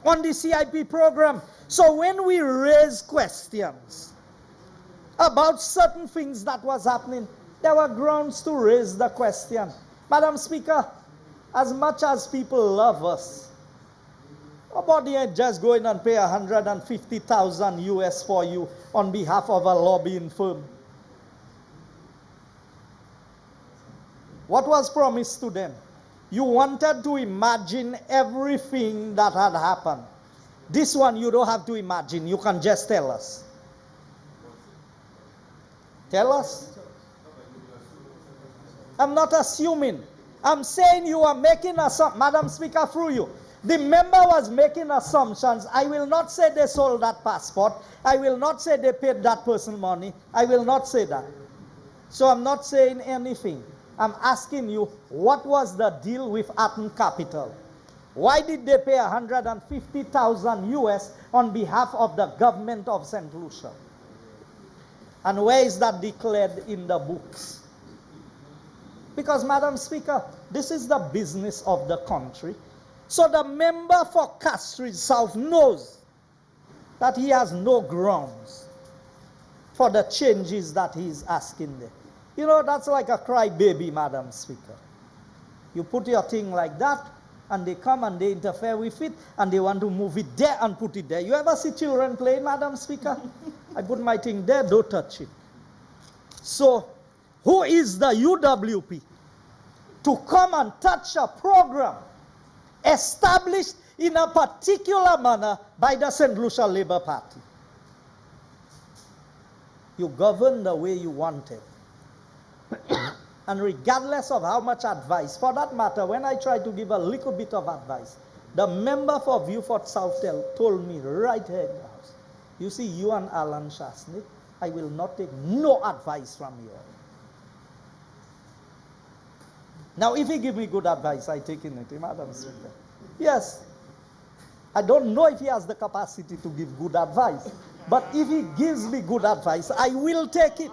on the CIP program? So when we raise questions about certain things that was happening, there were grounds to raise the question. Madam Speaker, as much as people love us, nobody ain't just going and pay 150,000 US for you on behalf of a lobbying firm. What was promised to them? You wanted to imagine everything that had happened. This one you don't have to imagine. You can just tell us. Tell us. I'm not assuming. I'm saying you are making assumptions. Madam Speaker, through you. The member was making assumptions. I will not say they sold that passport. I will not say they paid that person money. I will not say that. So I'm not saying anything. I'm asking you, what was the deal with Atten Capital? Why did they pay 150,000 US on behalf of the government of St. Lucia? And where is that declared in the books? Because, Madam Speaker, this is the business of the country. So the member for Castries South knows that he has no grounds for the changes that he is asking there. You know, that's like a crybaby, Madam Speaker. You put your thing like that, and they come and they interfere with it, and they want to move it there and put it there. You ever see children playing, Madam Speaker? I put my thing there, don't touch it. So, who is the UWP to come and touch a program established in a particular manner by the St. Lucia Labour Party? You govern the way you wanted. And regardless of how much advice, for that matter, when I try to give a little bit of advice, the member for Viewfort South told me right here in the house, you see, you and Alan Chasney, I will not take no advice from you. Now, if he give me good advice, I take it, Madam Speaker. Yes. I don't know if he has the capacity to give good advice, but if he gives me good advice, I will take it.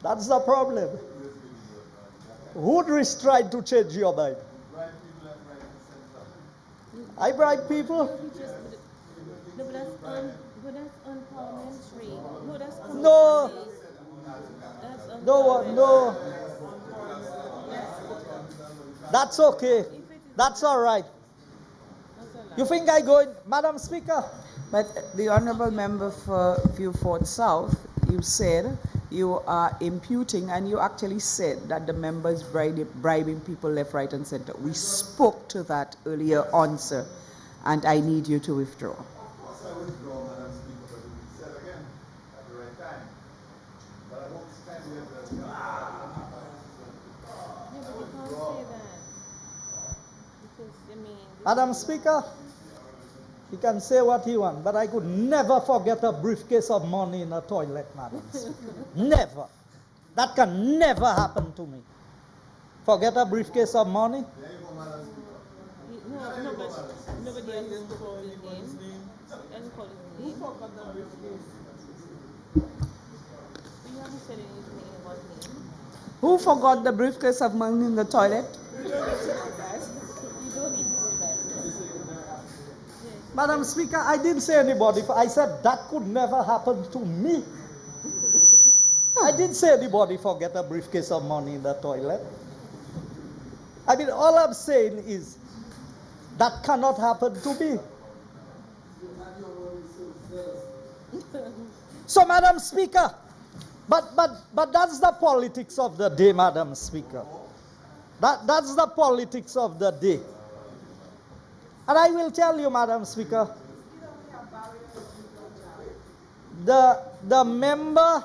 That's the problem. Woodridge tried to change your mind. I bribe people. No, but that's unparliamentary. No, that's No. That's No. That's okay. That's all right. You think I go in, Madam Speaker? But the honourable member for Viewfort South, you said you are imputing, and you actually said that the members bribing people left, right, and centre. We spoke to that earlier on, sir, and I need you to withdraw. Of course I withdraw, Madam Speaker, but it will be said again at the right time. But I hope it's time we have to. Yeah, but you can't say that. Because, I mean... Madam Speaker, he can say what he wants, but I could never forget a briefcase of money in a toilet, Madam Speaker. Never. That can never happen to me. Forget a briefcase of money? There you go, Madam Speaker. No, but nobody else has called his name. Hasn't called his name. Who forgot that briefcase? You haven't said anything about him. Who forgot the briefcase of money in the toilet? You don't need to say that. Madam Speaker, I didn't say anybody. I said that could never happen to me. I didn't say anybody forget a briefcase of money in the toilet. I mean, all I'm saying is that cannot happen to me. So, Madam Speaker, but that's the politics of the day, Madam Speaker. That's the politics of the day. And I will tell you, Madam Speaker, the member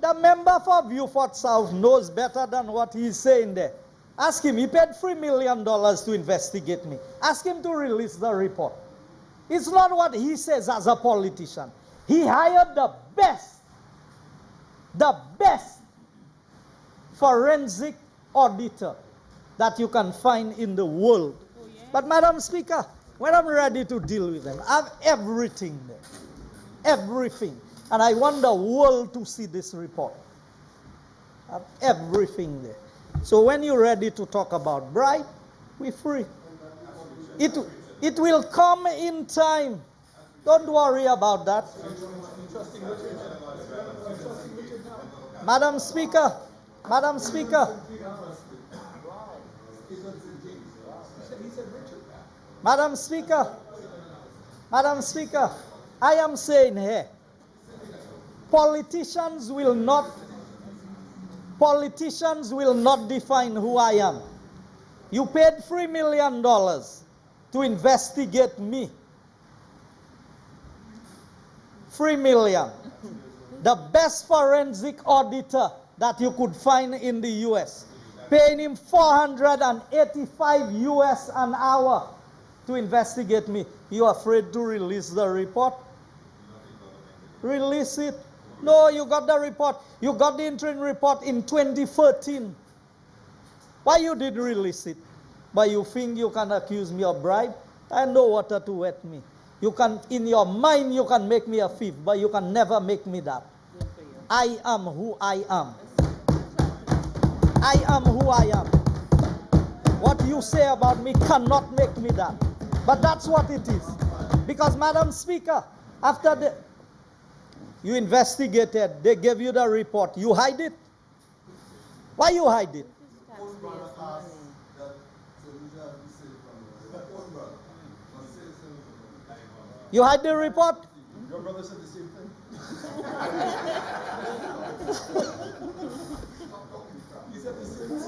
for Viewfort South knows better than what he's saying there. Ask him. He paid $3 million to investigate me. Ask him to release the report. It's not what he says as a politician. He hired the best forensic auditor that you can find in the world. Oh, yeah? But, Madam Speaker, when I'm ready to deal with them, I have everything there. Everything. And I want the world to see this report. I have everything there. So when you're ready to talk about bribe, we're free. It will come in time. Don't worry about that. Madam Speaker, Madam Speaker, Madam Speaker, Madam Speaker, I am saying here, politicians will not define who I am. You paid $3 million to investigate me. $3 million. The best forensic auditor that you could find in the US. Paying him $485 US an hour to investigate me. You afraid to release the report? Release it. No, you got the report. You got the interim report in 2013. Why you didn't release it? But you think you can accuse me of bribe? I know water to wet me. You can, in your mind, you can make me a thief, but you can never make me that. I am who I am. I am who I am. What you say about me cannot make me that. But that's what it is. Because, Madam Speaker, after you investigated, they gave you the report. You hide it. Why you hide it? You hide the report? Your brother said the same thing. He said the same thing.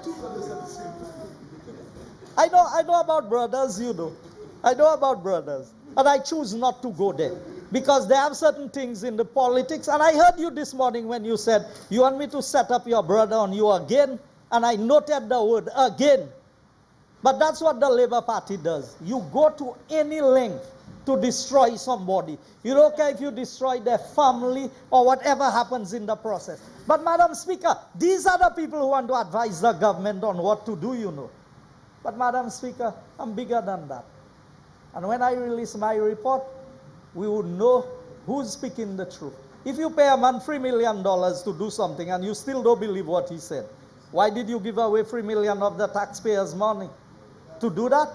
Two brothers said the same thing. I know about brothers, you know. I know about brothers. And I choose not to go there. Because they have certain things in the politics. And I heard you this morning when you said, you want me to set up your brother on you again? And I noted the word again. But that's what the Labour Party does. You go to any length to destroy somebody. You don't care if you destroy their family or whatever happens in the process. But Madam Speaker, these are the people who want to advise the government on what to do, you know. But Madam Speaker, I'm bigger than that. And when I release my report, we would know who's speaking the truth. If you pay a man $3 million to do something and you still don't believe what he said, why did you give away $3 million of the taxpayers' money to do that?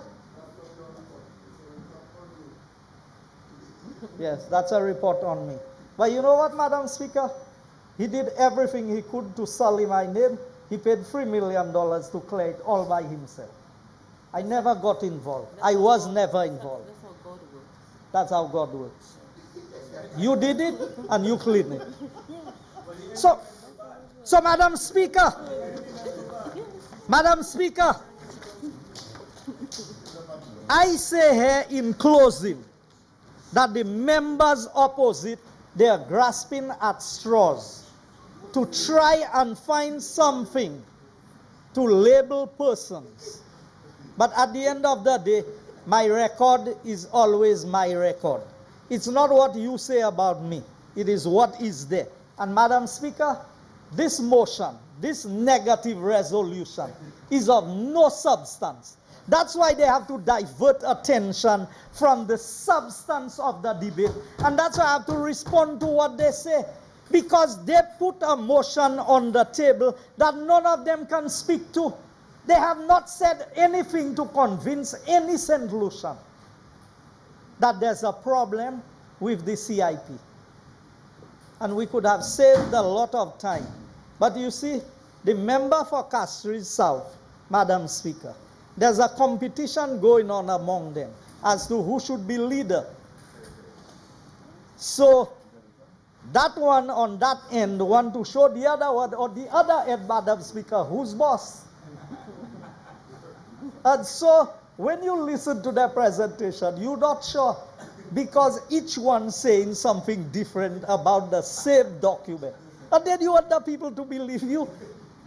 Yes, that's a report on me. But you know what, Madam Speaker? He did everything he could to sully my name. He paid $3 million to clear it all by himself. I never got involved. I was never involved. That's how God works. That's how God works. You did it and you clean it. So Madam Speaker, I say here in closing that the members opposite, they are grasping at straws to try and find something to label persons. But at the end of the day, my record is always my record. It's not what you say about me. It is what is there. And Madam Speaker, this motion, this negative resolution is of no substance. That's why they have to divert attention from the substance of the debate. And that's why I have to respond to what they say. Because they put a motion on the table that none of them can speak to. They have not said anything to convince any St. Lucian that there's a problem with the CIP. And we could have saved a lot of time. But you see, the member for Castries South, Madam Speaker, there's a competition going on among them as to who should be leader. So that one on that end want to show the other one, or the other end, Madam Speaker, who's boss. And so when you listen to their presentation, you're not sure, because each one saying something different about the same document. And then you want the people to believe you.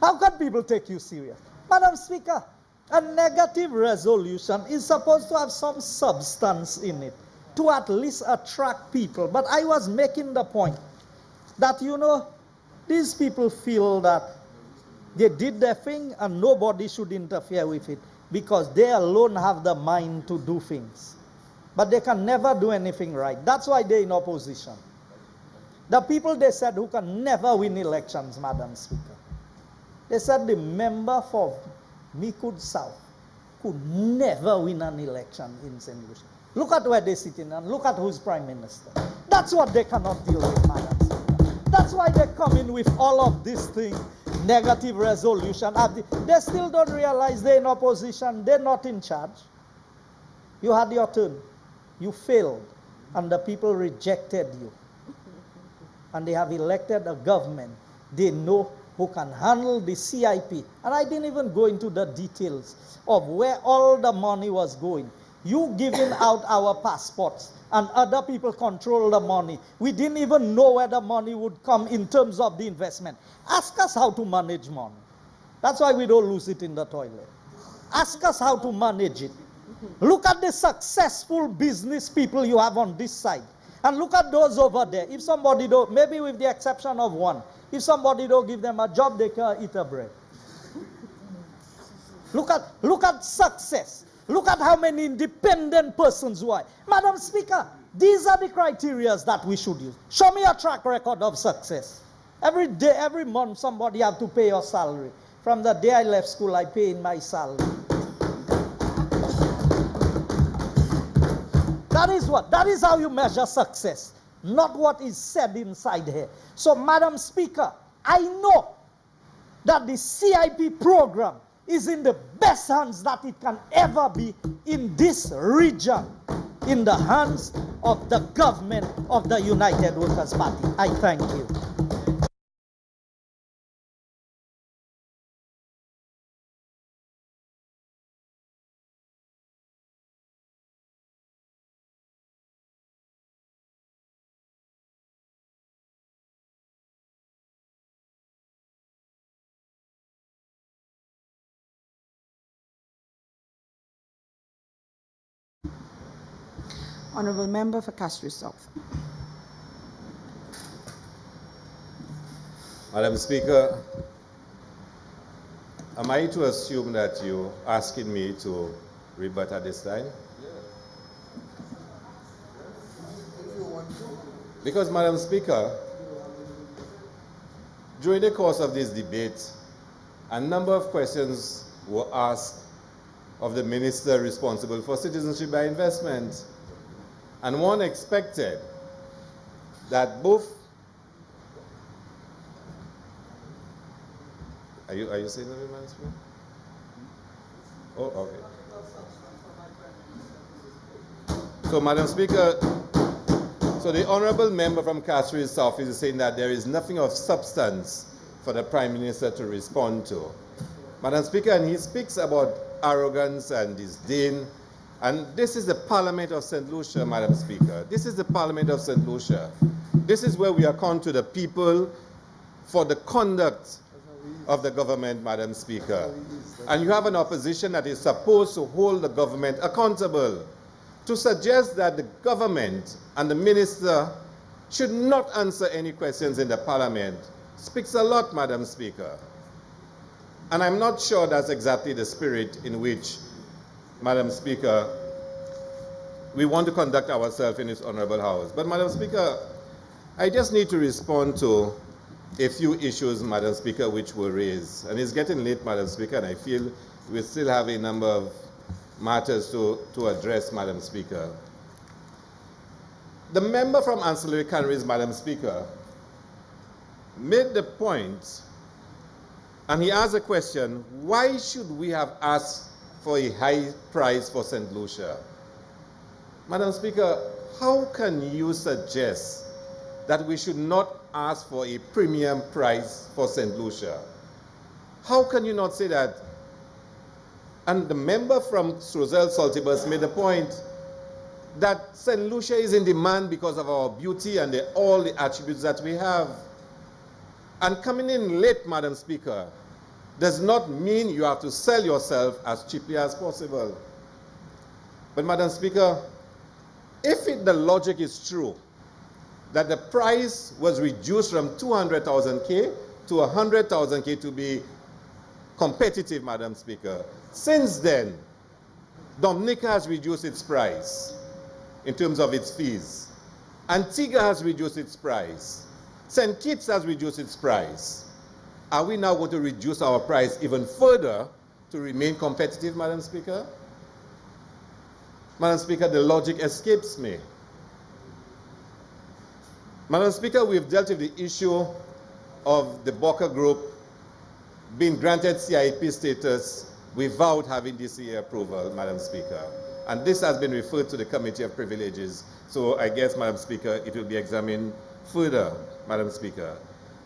How can people take you serious? Madam Speaker, a negative resolution is supposed to have some substance in it, to at least attract people. But I was making the point that, you know, these people feel that they did their thing and nobody should interfere with it, because they alone have the mind to do things. But they can never do anything right. That's why they're in opposition. The people they said who can never win elections, Madam Speaker, they said the member for Mikud South could never win an election in St. Lucia. Look at where they're sitting and look at who's Prime Minister. That's what they cannot deal with, Madam Speaker. That's why they come in with all of this thing, negative resolution. They still don't realize they're in opposition. They're not in charge. You had your turn. You failed. And the people rejected you. And they have elected a government they know who can handle the CIP. And I didn't even go into the details of where all the money was going. You giving out our passports and other people control the money. We didn't even know where the money would come in terms of the investment. Ask us how to manage money. That's why we don't lose it in the toilet. Ask us how to manage it. Look at the successful business people you have on this side. And look at those over there. If somebody don't, maybe with the exception of one, if somebody don't give them a job, they can't eat a bread. Look at success. Look at how many independent persons who are. Madam Speaker, these are the criteria that we should use. Show me a track record of success. Every day, every month, somebody have to pay your salary. From the day I left school, I pay in my salary. That is what? That is how you measure success, not what is said inside here. So, Madam Speaker, I know that the CIP program is in the best hands that it can ever be in this region, in the hands of the government of the United Workers' Party. I thank you. Honourable Member for Castries South. Madam Speaker, am I to assume that you're asking me to rebut at this time? Because, Madam Speaker, during the course of this debate, a number of questions were asked of the minister responsible for citizenship by investment. And one expected that both... Are you saying that, Madam Speaker? Oh, okay. So, Madam Speaker, so the honourable member from Castries South is saying that there is nothing of substance for the Prime Minister to respond to. Madam Speaker, and he speaks about arrogance and disdain, and this is the Parliament of St. Lucia, Madam Speaker. This is the Parliament of St. Lucia. This is where we account to the people for the conduct of the government, Madam Speaker. And you have an opposition that is supposed to hold the government accountable. To suggest that the government and the minister should not answer any questions in the Parliament speaks a lot, Madam Speaker. And I'm not sure that's exactly the spirit in which, Madam Speaker, we want to conduct ourselves in this honourable House. But, Madam Speaker, I just need to respond to a few issues, Madam Speaker, which were raised. And it's getting late, Madam Speaker, and I feel we still have a number of matters to address, Madam Speaker. The member from Ancillary Canaries, Madam Speaker, made the point, and he asked a question, why should we have asked for a high price for St. Lucia? Madam Speaker, how can you suggest that we should not ask for a premium price for St. Lucia? How can you not say that? And the member from Roselle Saltibus made the point that St. Lucia is in demand because of our beauty and all the attributes that we have. And coming in late, Madam Speaker, does not mean you have to sell yourself as cheaply as possible. But, Madam Speaker, if the logic is true, that the price was reduced from 200,000 K to 100,000 K to be competitive, Madam Speaker. Since then, Dominica has reduced its price in terms of its fees. Antigua has reduced its price. St. Kitts has reduced its price. Are we now going to reduce our price even further to remain competitive, Madam Speaker? Madam Speaker, the logic escapes me. Madam Speaker, we've dealt with the issue of the Boca Group being granted CIP status without having DCA approval, Madam Speaker. And this has been referred to the Committee of Privileges. So I guess, Madam Speaker, it will be examined further, Madam Speaker.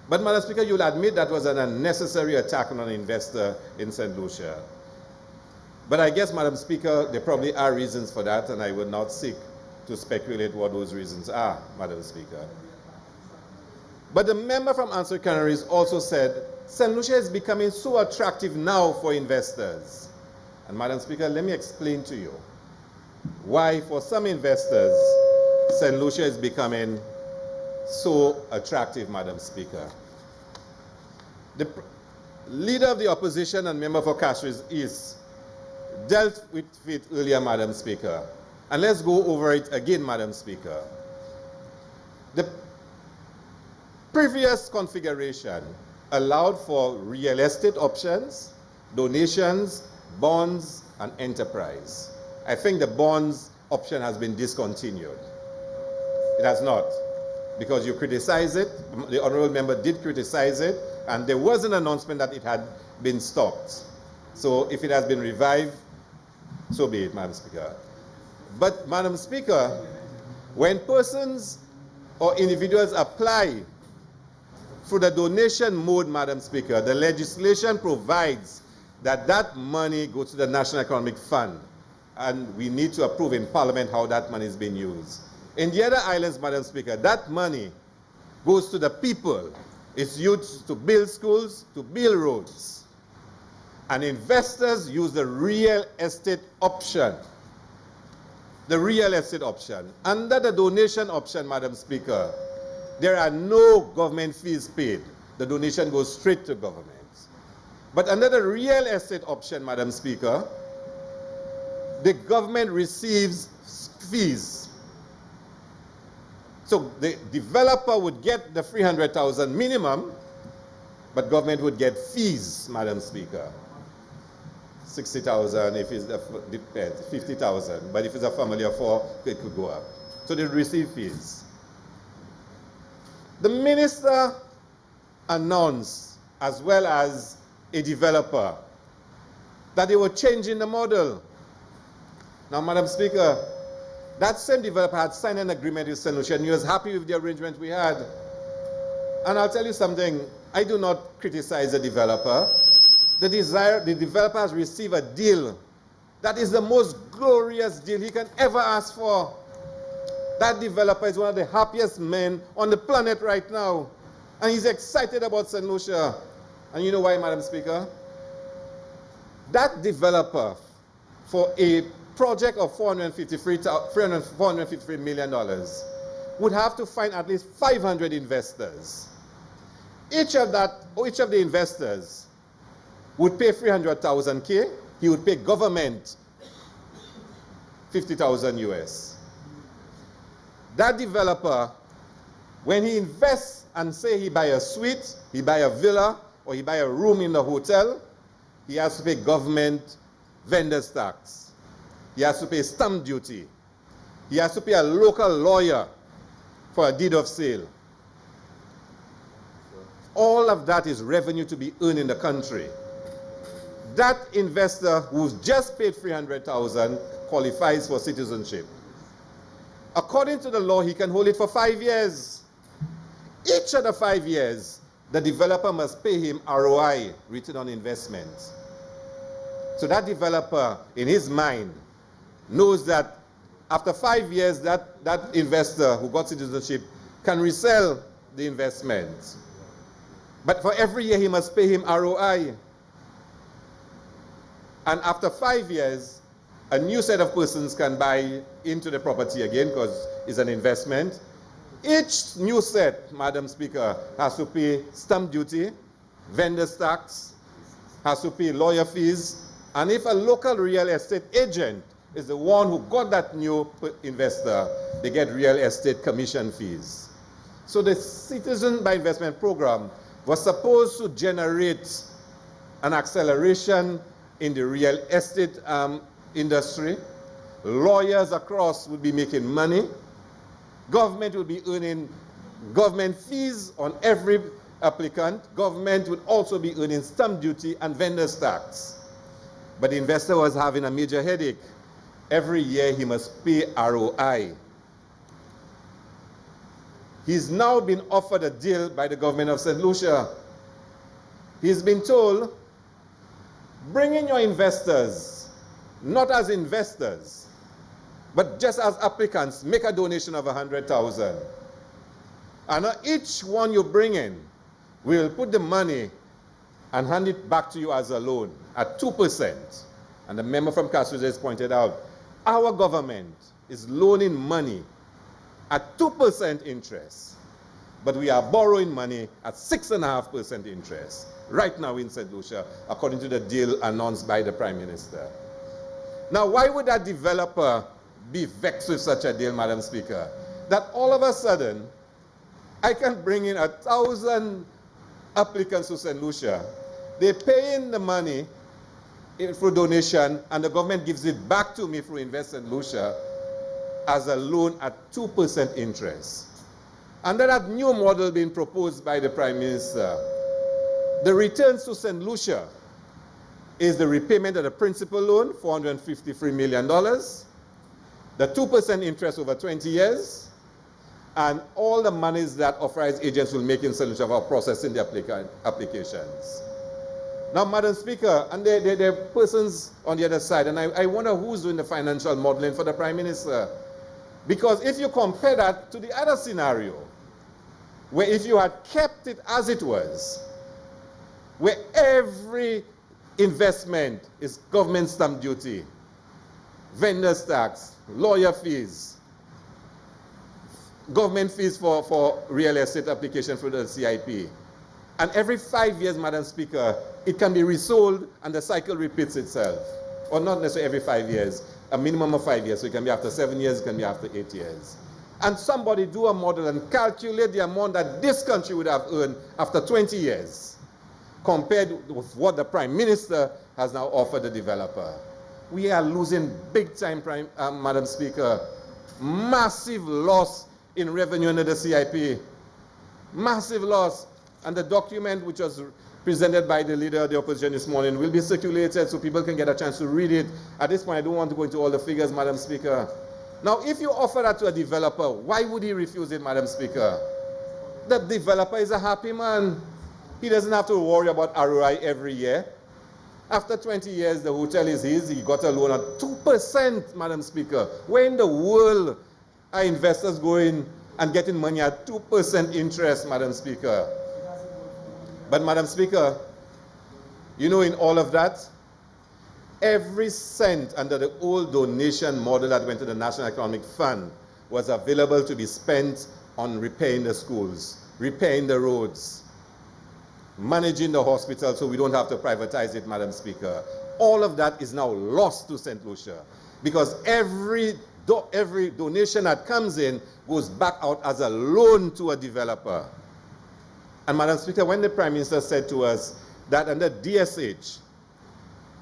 But, Madam Speaker, you'll admit that was an unnecessary attack on an investor in St. Lucia. But I guess, Madam Speaker, there probably are reasons for that, and I would not seek to speculate what those reasons are, Madam Speaker. But the member from Ancillary Canaries also said, St. Lucia is becoming so attractive now for investors. And, Madam Speaker, let me explain to you why, for some investors, St. Lucia is becoming so attractive, Madam Speaker. The leader of the opposition and member for Castries East dealt with it earlier, Madam Speaker. And let's go over it again, Madam Speaker. The previous configuration allowed for real estate options, donations, bonds, and enterprise. I think the bonds option has been discontinued. It has not, because you criticize it, the honourable member did criticize it, and there was an announcement that it had been stopped. So if it has been revived, so be it, Madam Speaker. But, Madam Speaker, when persons or individuals apply through the donation mode, Madam Speaker, the legislation provides that that money goes to the National Economic Fund, and we need to approve in Parliament how that money is being used. In the other islands, Madam Speaker, that money goes to the people. It's used to build schools, to build roads. And investors use the real estate option. the real estate option. Under the donation option, Madam Speaker, there are no government fees paid. The donation goes straight to government. But under the real estate option, Madam Speaker, the government receives fees. So the developer would get the 300,000 minimum, but government would get fees, Madam Speaker. 60,000 if it's depends, 50,000. But if it's a family of 4, it could go up. So they receive fees. The minister announced, as well as a developer, that they were changing the model. Now, Madam Speaker, that same developer had signed an agreement with St. Lucia, and he was happy with the arrangement we had. And I'll tell you something, I do not criticize the developer. The developer has received a deal that is the most glorious deal he can ever ask for. That developer is one of the happiest men on the planet right now. And he's excited about St. Lucia. And you know why, Madam Speaker? That developer, for a project of $453 million, would have to find at least 500 investors. Each of the investors would pay 300,000 K. He would pay government 50,000 US. That developer, when he invests and say he buy a suite, he buy a villa, or he buy a room in the hotel, he has to pay government vendor's tax. He has to pay stamp duty. He has to pay a local lawyer for a deed of sale. All of that is revenue to be earned in the country. That investor who's just paid 300,000 qualifies for citizenship. According to the law, he can hold it for 5 years. Each of the 5 years, the developer must pay him ROI, return on investment. So that developer, in his mind, knows that after 5 years, that investor who got citizenship can resell the investment. But for every year, he must pay him ROI. And after 5 years, a new set of persons can buy into the property again because it's an investment. Each new set, Madam Speaker, has to pay stamp duty, vendor's tax, has to pay lawyer fees, and if a local real estate agent is the one who got that new investor, they get real estate commission fees. So the Citizen by Investment Program was supposed to generate an acceleration in the real estate industry. Lawyers across would be making money. Government would be earning government fees on every applicant. Government would also be earning stamp duty and vendor's tax. But the investor was having a major headache. Every year he must pay ROI. He's now been offered a deal by the government of St. Lucia. He's been told, bring in your investors, not as investors, but just as applicants, make a donation of 100,000. And each one you bring in, we'll put the money and hand it back to you as a loan at 2%. And the member from Castro just pointed out, our government is loaning money at 2% interest, but we are borrowing money at 6.5% interest right now in St. Lucia, according to the deal announced by the Prime Minister. Now, why would that developer be vexed with such a deal, Madam Speaker? That all of a sudden, I can bring in 1,000 applicants to St. Lucia. They pay in the money through donation, and the government gives it back to me through Invest St. Lucia as a loan at 2% interest. Under that new model being proposed by the Prime Minister, the returns to St. Lucia is the repayment of the principal loan, $453 million, the 2% interest over 20 years, and all the monies that authorized agents will make in St. Lucia for processing the applications. Now, Madam Speaker, and there are persons on the other side, and I wonder who's doing the financial modeling for the Prime Minister. Because if you compare that to the other scenario, where if you had kept it as it was, where every investment is government stamp duty, vendor's tax, lawyer fees, government fees for real estate application for the CIP. And every 5 years, Madam Speaker, it can be resold and the cycle repeats itself. Or not necessarily every 5 years, a minimum of 5 years. So it can be after 7 years, it can be after 8 years. And somebody do a model and calculate the amount that this country would have earned after 20 years, compared with what the Prime Minister has now offered the developer. We are losing big time, Madam Speaker. Massive loss in revenue under the CIP. Massive loss. And the document which was presented by the leader of the opposition this morning will be circulated so people can get a chance to read it. At this point, I don't want to go into all the figures, Madam Speaker. Now, if you offer that to a developer, why would he refuse it, Madam Speaker? The developer is a happy man. He doesn't have to worry about ROI every year. After 20 years, the hotel is his. He got a loan at 2%, Madam Speaker. Where in the world are investors going and getting money at 2% interest, Madam Speaker? But, Madam Speaker, you know, in all of that, every cent under the old donation model that went to the National Economic Fund was available to be spent on repairing the schools, repairing the roads, managing the hospital so we don't have to privatize it, Madam Speaker. All of that is now lost to St. Lucia because every donation that comes in goes back out as a loan to a developer. And Madam Speaker, when the Prime Minister said to us that under DSH,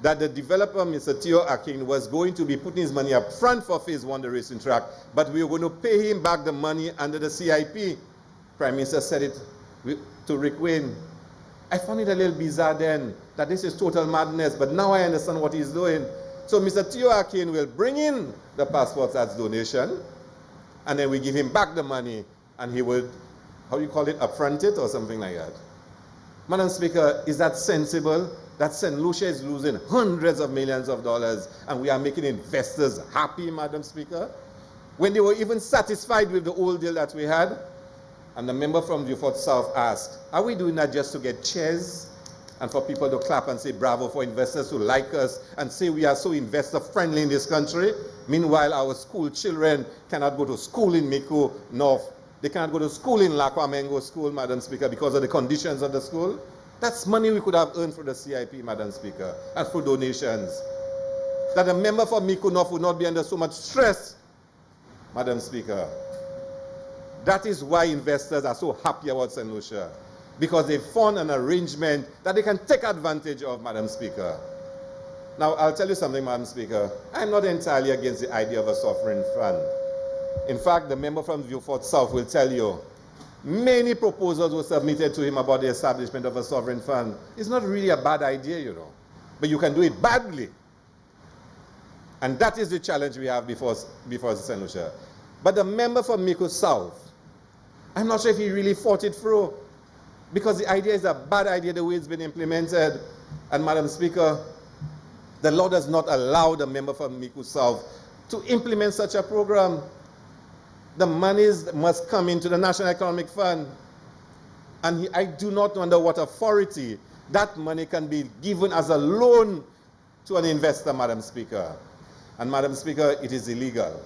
that the developer, Mr. Theo Akin, was going to be putting his money up front for phase 1, the racing track, but we were going to pay him back the money under the CIP. Prime Minister said it to Rick Wayne. I found it a little bizarre then, that this is total madness, but now I understand what he's doing. So Mr. Theo Akin will bring in the passports as donation, and then we give him back the money, and he would, how do you call it, upfront it or something like that. Madam Speaker, is that sensible? That St. Lucia is losing hundreds of millions of dollars and we are making investors happy, Madam Speaker? When they were even satisfied with the old deal that we had? And the member from Beaufort South asked, are we doing that just to get chairs and for people to clap and say bravo for investors who like us and say we are so investor friendly in this country? Meanwhile, our school children cannot go to school in Mico North. They cannot go to school in Lakwamengo School, Madam Speaker, because of the conditions of the school. That's money we could have earned for the CIP, Madam Speaker, and for donations. That a member for Mico North would not be under so much stress, Madam Speaker. That is why investors are so happy about St. Lucia, because they found an arrangement that they can take advantage of, Madam Speaker. Now, I'll tell you something, Madam Speaker. I'm not entirely against the idea of a sovereign fund. In fact, the member from Beaufort South will tell you, many proposals were submitted to him about the establishment of a sovereign fund. It's not really a bad idea, you know, but you can do it badly. And that is the challenge we have before St. Lucia. But the member from Mico South, I'm not sure if he really thought it through, because the idea is a bad idea the way it's been implemented. And Madam Speaker, the law does not allow the member from Mico South to implement such a program. The monies must come into the National Economic Fund. And I do not know under what authority that money can be given as a loan to an investor, Madam Speaker. And Madam Speaker, it is illegal.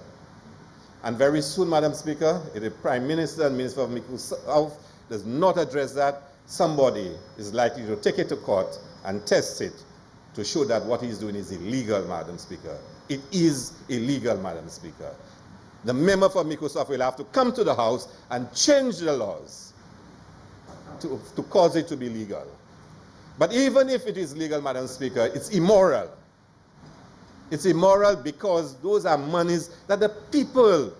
And very soon, Madam Speaker, if the Prime Minister and Minister of Mico South does not address that, somebody is likely to take it to court and test it to show that what he's doing is illegal, Madam Speaker. It is illegal, Madam Speaker. The member for Mico South will have to come to the House and change the laws to cause it to be legal. But even if it is legal, Madam Speaker, it's immoral. It's immoral because those are monies that the people,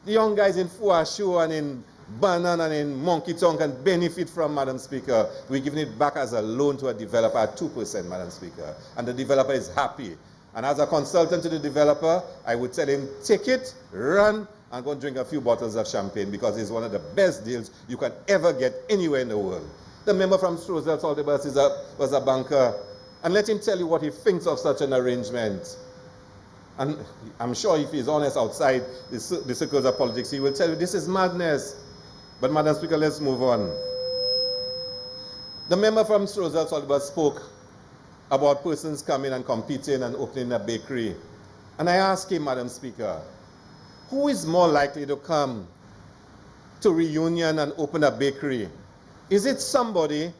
the young guys in Fuashu and in Banan and in Monkey Tongue can benefit from, Madam Speaker. We're giving it back as a loan to a developer at 2%, Madam Speaker. And the developer is happy. And as a consultant to the developer, I would tell him, take it, run, and go and drink a few bottles of champagne because it's one of the best deals you can ever get anywhere in the world. The member from Strozel Saltibus was a banker. And let him tell you what he thinks of such an arrangement. And I'm sure if he's honest outside the circles of politics, he will tell you this is madness. But Madam Speaker, let's move on. The member from Strozel Saltibus spoke about persons coming and competing and opening a bakery. And I ask him, Madam Speaker, who is more likely to come to Reunion and open a bakery? Is it somebody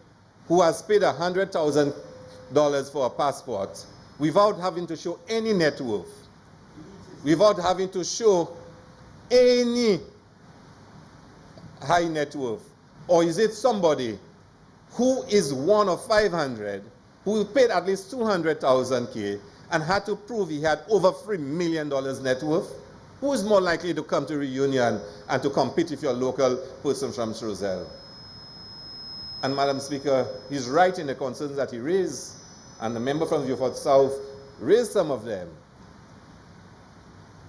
who has paid $100,000 for a passport without having to show any net worth, without having to show any high net worth? Or is it somebody who is one of 500 who paid at least 200,000 K and had to prove he had over $3 million net worth? Who is more likely to come to Reunion and to compete with your local person from Shrosell? And Madam Speaker, he's right in the concerns that he raised, and the member from Beaufort South raised some of them.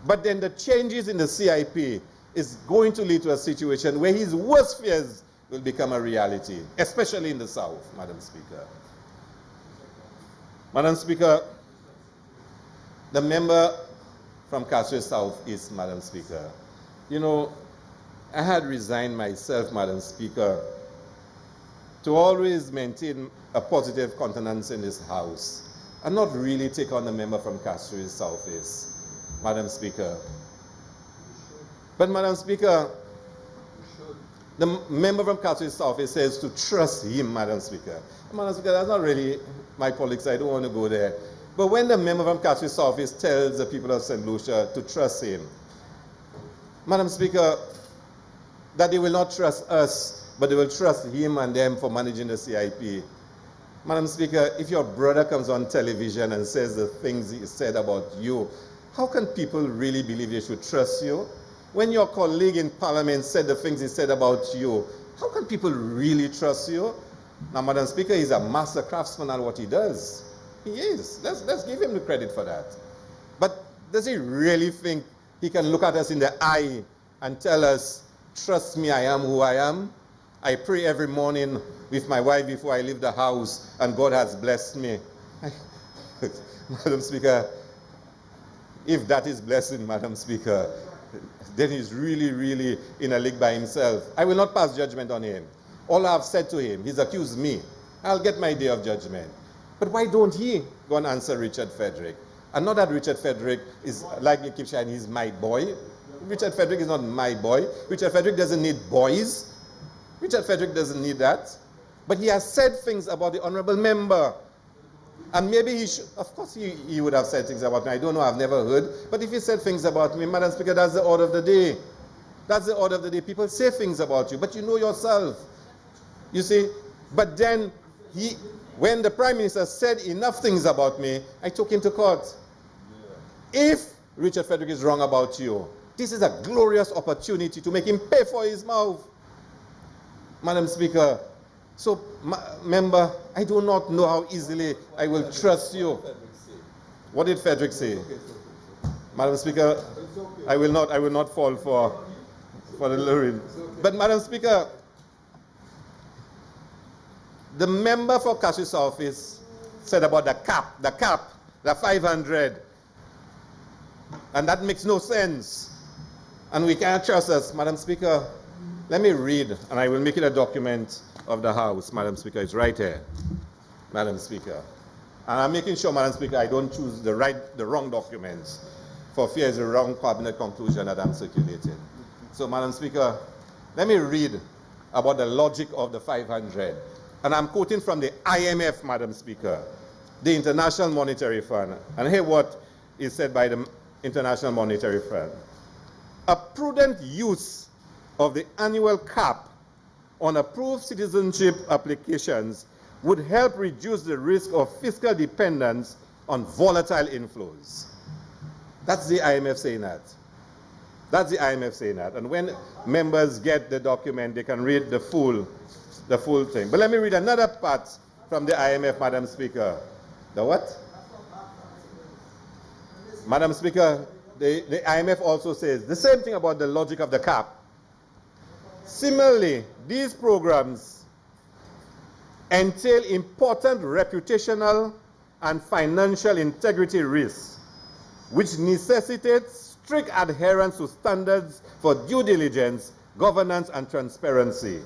But then the changes in the CIP is going to lead to a situation where his worst fears will become a reality, especially in the South, Madam Speaker. Madam Speaker, the member from Castro South East, Madam Speaker, you know, I had resigned myself, Madam Speaker, to always maintain a positive countenance in this House and not really take on the member from Castro South East, Madam Speaker. But Madam Speaker, the member from Castro South East says to trust him, Madam Speaker. Madam Speaker, that's not really my politics. I don't want to go there. But when the member from Castro South East tells the people of St. Lucia to trust him, Madam Speaker, that they will not trust us, but they will trust him and them for managing the CIP. Madam Speaker, if your brother comes on television and says the things he said about you, how can people really believe they should trust you? When your colleague in Parliament said the things he said about you, how can people really trust you? Now, Madam Speaker, he's a master craftsman at what he does. He is. Let's give him the credit for that. But does he really think he can look at us in the eye and tell us, trust me, I am who I am? I pray every morning with my wife before I leave the house, and God has blessed me. Madam Speaker, if that is blessing, Madam Speaker, then he's really, really in a league by himself. I will not pass judgment on him. All I've said to him, he's accused me. I'll get my day of judgment. But why don't he go and answer Richard Frederick? And not that Richard Frederick is, like you keep saying, he's my boy. Richard Frederick is not my boy. Richard Frederick doesn't need boys. Richard Frederick doesn't need that. But he has said things about the honorable member. And maybe he should, of course he would have said things about me. I don't know, I've never heard. But if he said things about me, Madam Speaker, that's the order of the day. That's the order of the day. People say things about you, but you know yourself. You see, but then when the Prime Minister said enough things about me, I took him to court. If Richard Frederick is wrong about you, this is a glorious opportunity to make him pay for his mouth. Madam Speaker, so, member, I do not know how easily I will trust you. What did Frederick say? Madam Speaker, I will not fall for the luring. But Madam Speaker, the member for Cash's office said about the cap, the 500. And that makes no sense. And we can't trust us. Madam Speaker, let me read, and I will make it a document of the House, Madam Speaker. It's right here, Madam Speaker. And I'm making sure, Madam Speaker, I don't choose the wrong documents for fear it's a wrong cabinet conclusion that I'm circulating. So, Madam Speaker, let me read about the logic of the 500. And I'm quoting from the IMF, Madam Speaker, the International Monetary Fund. And hear what is said by the International Monetary Fund. A prudent use of the annual cap on approved citizenship applications would help reduce the risk of fiscal dependence on volatile inflows. That's the IMF saying that. That's the IMF saying that. And when members get the document, they can read the full thing. But let me read another part from the IMF, Madam Speaker. The what? Madam Speaker, the IMF also says the same thing about the logic of the cap. Similarly, these programs entail important reputational and financial integrity risks, which necessitates strict adherence to standards for due diligence, governance, and transparency.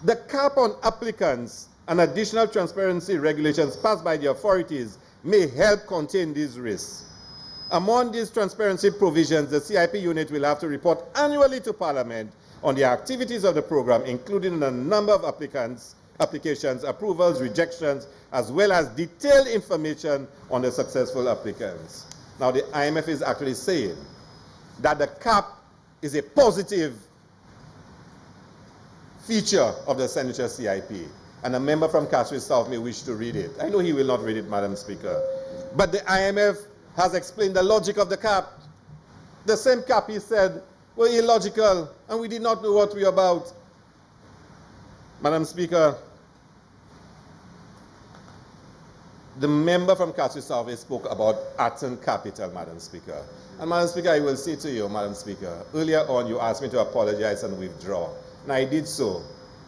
The cap on applicants and additional transparency regulations passed by the authorities may help contain these risks. Among these transparency provisions, the CIP unit will have to report annually to Parliament on the activities of the program, including the number of applications, approvals, rejections, as well as detailed information on the successful applicants. Now, the IMF is actually saying that the cap is a positive feature of the St. Lucia CIP. And a member from Castries South may wish to read it. I know he will not read it, Madam Speaker. But the IMF has explained the logic of the cap. The same cap, he said, were illogical, and we did not know what we were about. Madam Speaker, the member from Castries South spoke about Atten Capital, Madam Speaker. And Madam Speaker, I will say to you, Madam Speaker, earlier on you asked me to apologize and withdraw. And I did so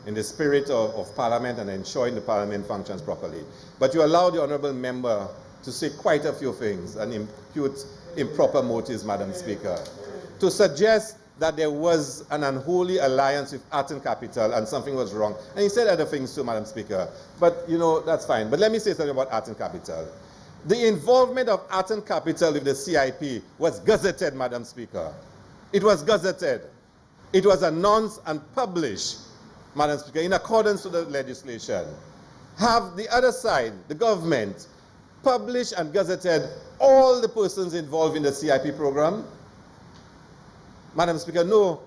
in the spirit of Parliament and ensuring the Parliament functions properly. But you allowed the honourable member to say quite a few things and impute improper motives, Madam Speaker, to suggest that there was an unholy alliance with Atten Capital and something was wrong. And he said other things too, Madam Speaker. But, you know, that's fine. But let me say something about Atten Capital. The involvement of Atten Capital with the CIP was gazetted, Madam Speaker. It was gazetted. It was announced and published, Madam Speaker, in accordance with the legislation. Have the other side, the government, published and gazetted all the persons involved in the CIP program? Madam Speaker, no.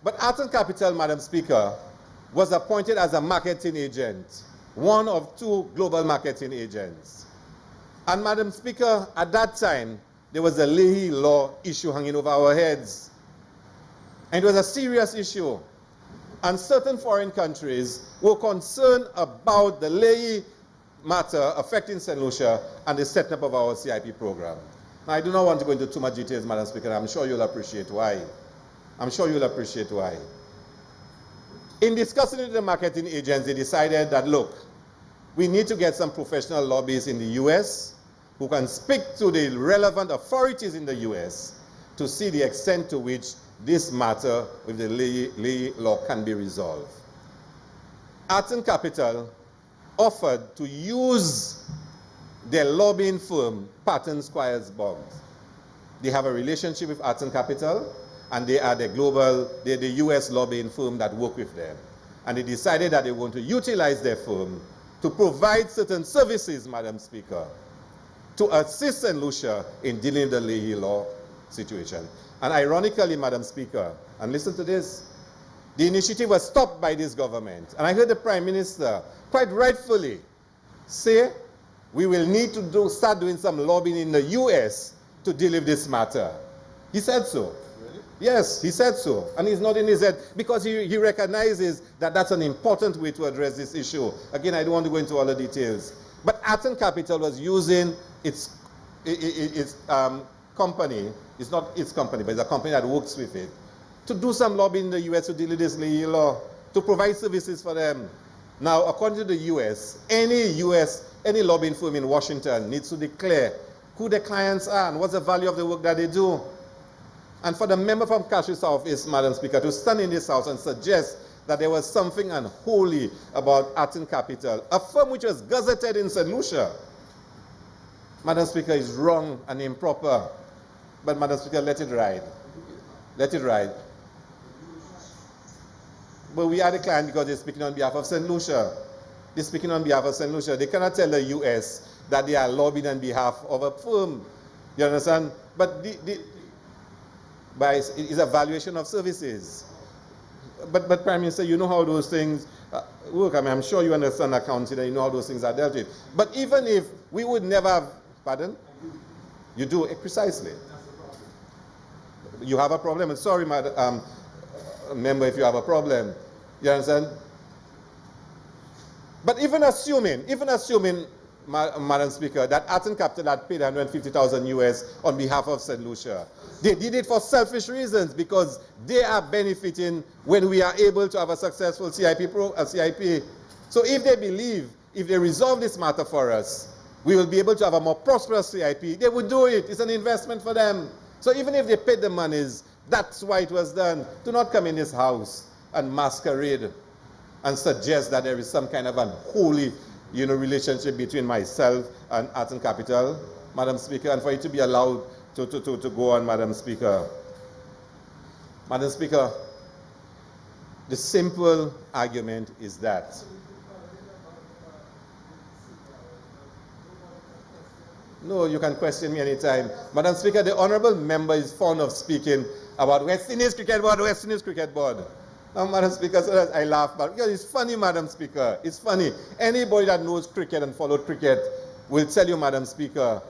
But Atten Capital, Madam Speaker, was appointed as a marketing agent, one of two global marketing agents. And Madam Speaker, at that time, there was a Leahy law issue hanging over our heads. And it was a serious issue. And certain foreign countries were concerned about the Leahy matter affecting St. Lucia and the setting up of our CIP program. Now, I do not want to go into too much details, Madam Speaker. I'm sure you'll appreciate why. I'm sure you'll appreciate why. In discussing with the marketing agents, they decided that, look, we need to get some professional lobbyists in the U.S. who can speak to the relevant authorities in the U.S. to see the extent to which this matter with the Leahy law can be resolved. Atten Capital offered to use their lobbying firm, Patton Squires Boggs. They have a relationship with Atten Capital, and they are the US lobbying firm that work with them. And they decided that they want to utilize their firm to provide certain services, Madam Speaker, to assist St. Lucia in dealing with the Leahy law situation. And ironically, Madam Speaker, and listen to this, the initiative was stopped by this government. And I heard the Prime Minister, quite rightfully, say, we will need to start doing some lobbying in the US to deal with this matter. He said so. Really? Yes, he said so. And he's nodding his head because he recognizes that that's an important way to address this issue. Again, I don't want to go into all the details. But Atten Capital was using its company, it's not its company, but it's a company that works with it, to do some lobbying in the US to deal with this Leahy law, to provide services for them. Now, according to the US, any lobbying firm in Washington needs to declare who the clients are and what's the value of the work that they do. And for the member from Castries South East, Madam Speaker, to stand in this house and suggest that there was something unholy about Atten Capital, a firm which was gazetted in St. Lucia, Madam Speaker, is wrong and improper. But Madam Speaker, let it ride. Let it ride. But we are the client because they're speaking on behalf of St. Lucia. They're speaking on behalf of St. Lucia. They cannot tell the US that they are lobbying on behalf of a firm. You understand? But it's a valuation of services. But Prime Minister, you know how those things work. I mean, I'm sure you understand accounting and you know how those things are dealt with. But even if we would never have, pardon? You do, precisely. You have a problem. Sorry, Madam member, if you have a problem. You understand? But even assuming, Madam Speaker, that Atten Capital had paid 150,000 US on behalf of St. Lucia, they did it for selfish reasons because they are benefiting when we are able to have a successful CIP. So if they believe, if they resolve this matter for us, we will be able to have a more prosperous CIP, they would do it. It's an investment for them. So even if they paid the monies, that's why it was done. Do not come in this house and masquerade and suggest that there is some kind of unholy, relationship between myself and Atten Capital, Madam Speaker, and for it to be allowed to go on, Madam Speaker. Madam Speaker, the simple argument is that no, you can question me anytime. Madam Speaker, the honorable member is fond of speaking about West Indies Cricket Board, West Indies Cricket Board. Now, Madam Speaker, so I laugh, but because it's funny, Madam Speaker. It's funny. Anybody that knows cricket and followed cricket will tell you, Madam Speaker,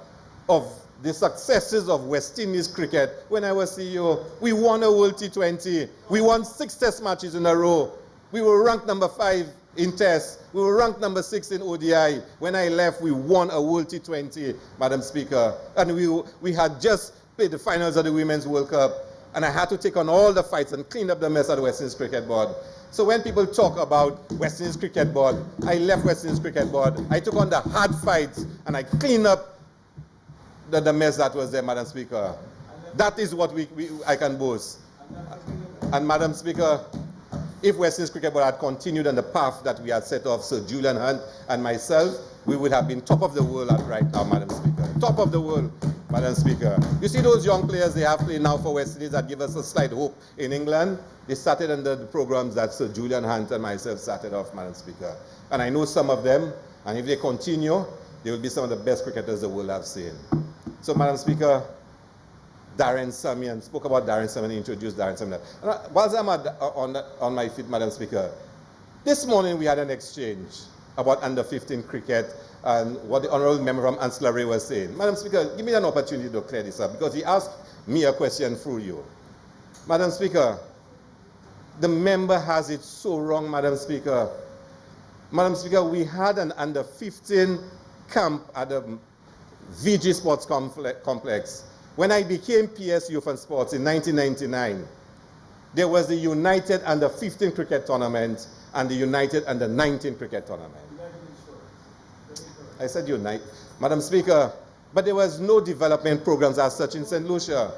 of the successes of West Indies cricket. When I was CEO, we won a World T20. We won 6 test matches in a row. We were ranked number 5 in tests. We were ranked number 6 in ODI. When I left, we won a World T20, Madam Speaker. And we had just played the finals of the Women's World Cup. And I had to take on all the fights and clean up the mess at the West Indies Cricket Board. So when people talk about West Indies Cricket Board, I left West Indies Cricket Board. I took on the hard fights and I cleaned up the mess that was there, Madam Speaker. That is what I can boast. And Madam Speaker, if West Indies Cricket Board had continued on the path that we had set off, Sir Julian Hunt and myself, we would have been top of the world right now, Madam Speaker. Top of the world, Madam Speaker. You see those young players they have played now for West Indies that give us a slight hope in England? They started under the programs that Sir Julian Hunt and myself started off, Madam Speaker. And I know some of them, and if they continue, they will be some of the best cricketers the world have seen. So, Madam Speaker, Darren Samian, spoke about Darren Samian, introduced Darren Samian. Whilst I'm on my feet, Madam Speaker, this morning we had an exchange about under-15 cricket and what the honourable member from Ancillary was saying. Madam Speaker, give me an opportunity to clear this up because he asked me a question through you. Madam Speaker, the member has it so wrong, Madam Speaker. Madam Speaker, we had an under-15 camp at the VG Sports Complex. When I became PS Youth and Sports in 1999, there was the United Under-15 cricket tournament and the United Under-19 cricket tournament. I said Unite. Madam Speaker, but there was no development programs as such in St. Lucia.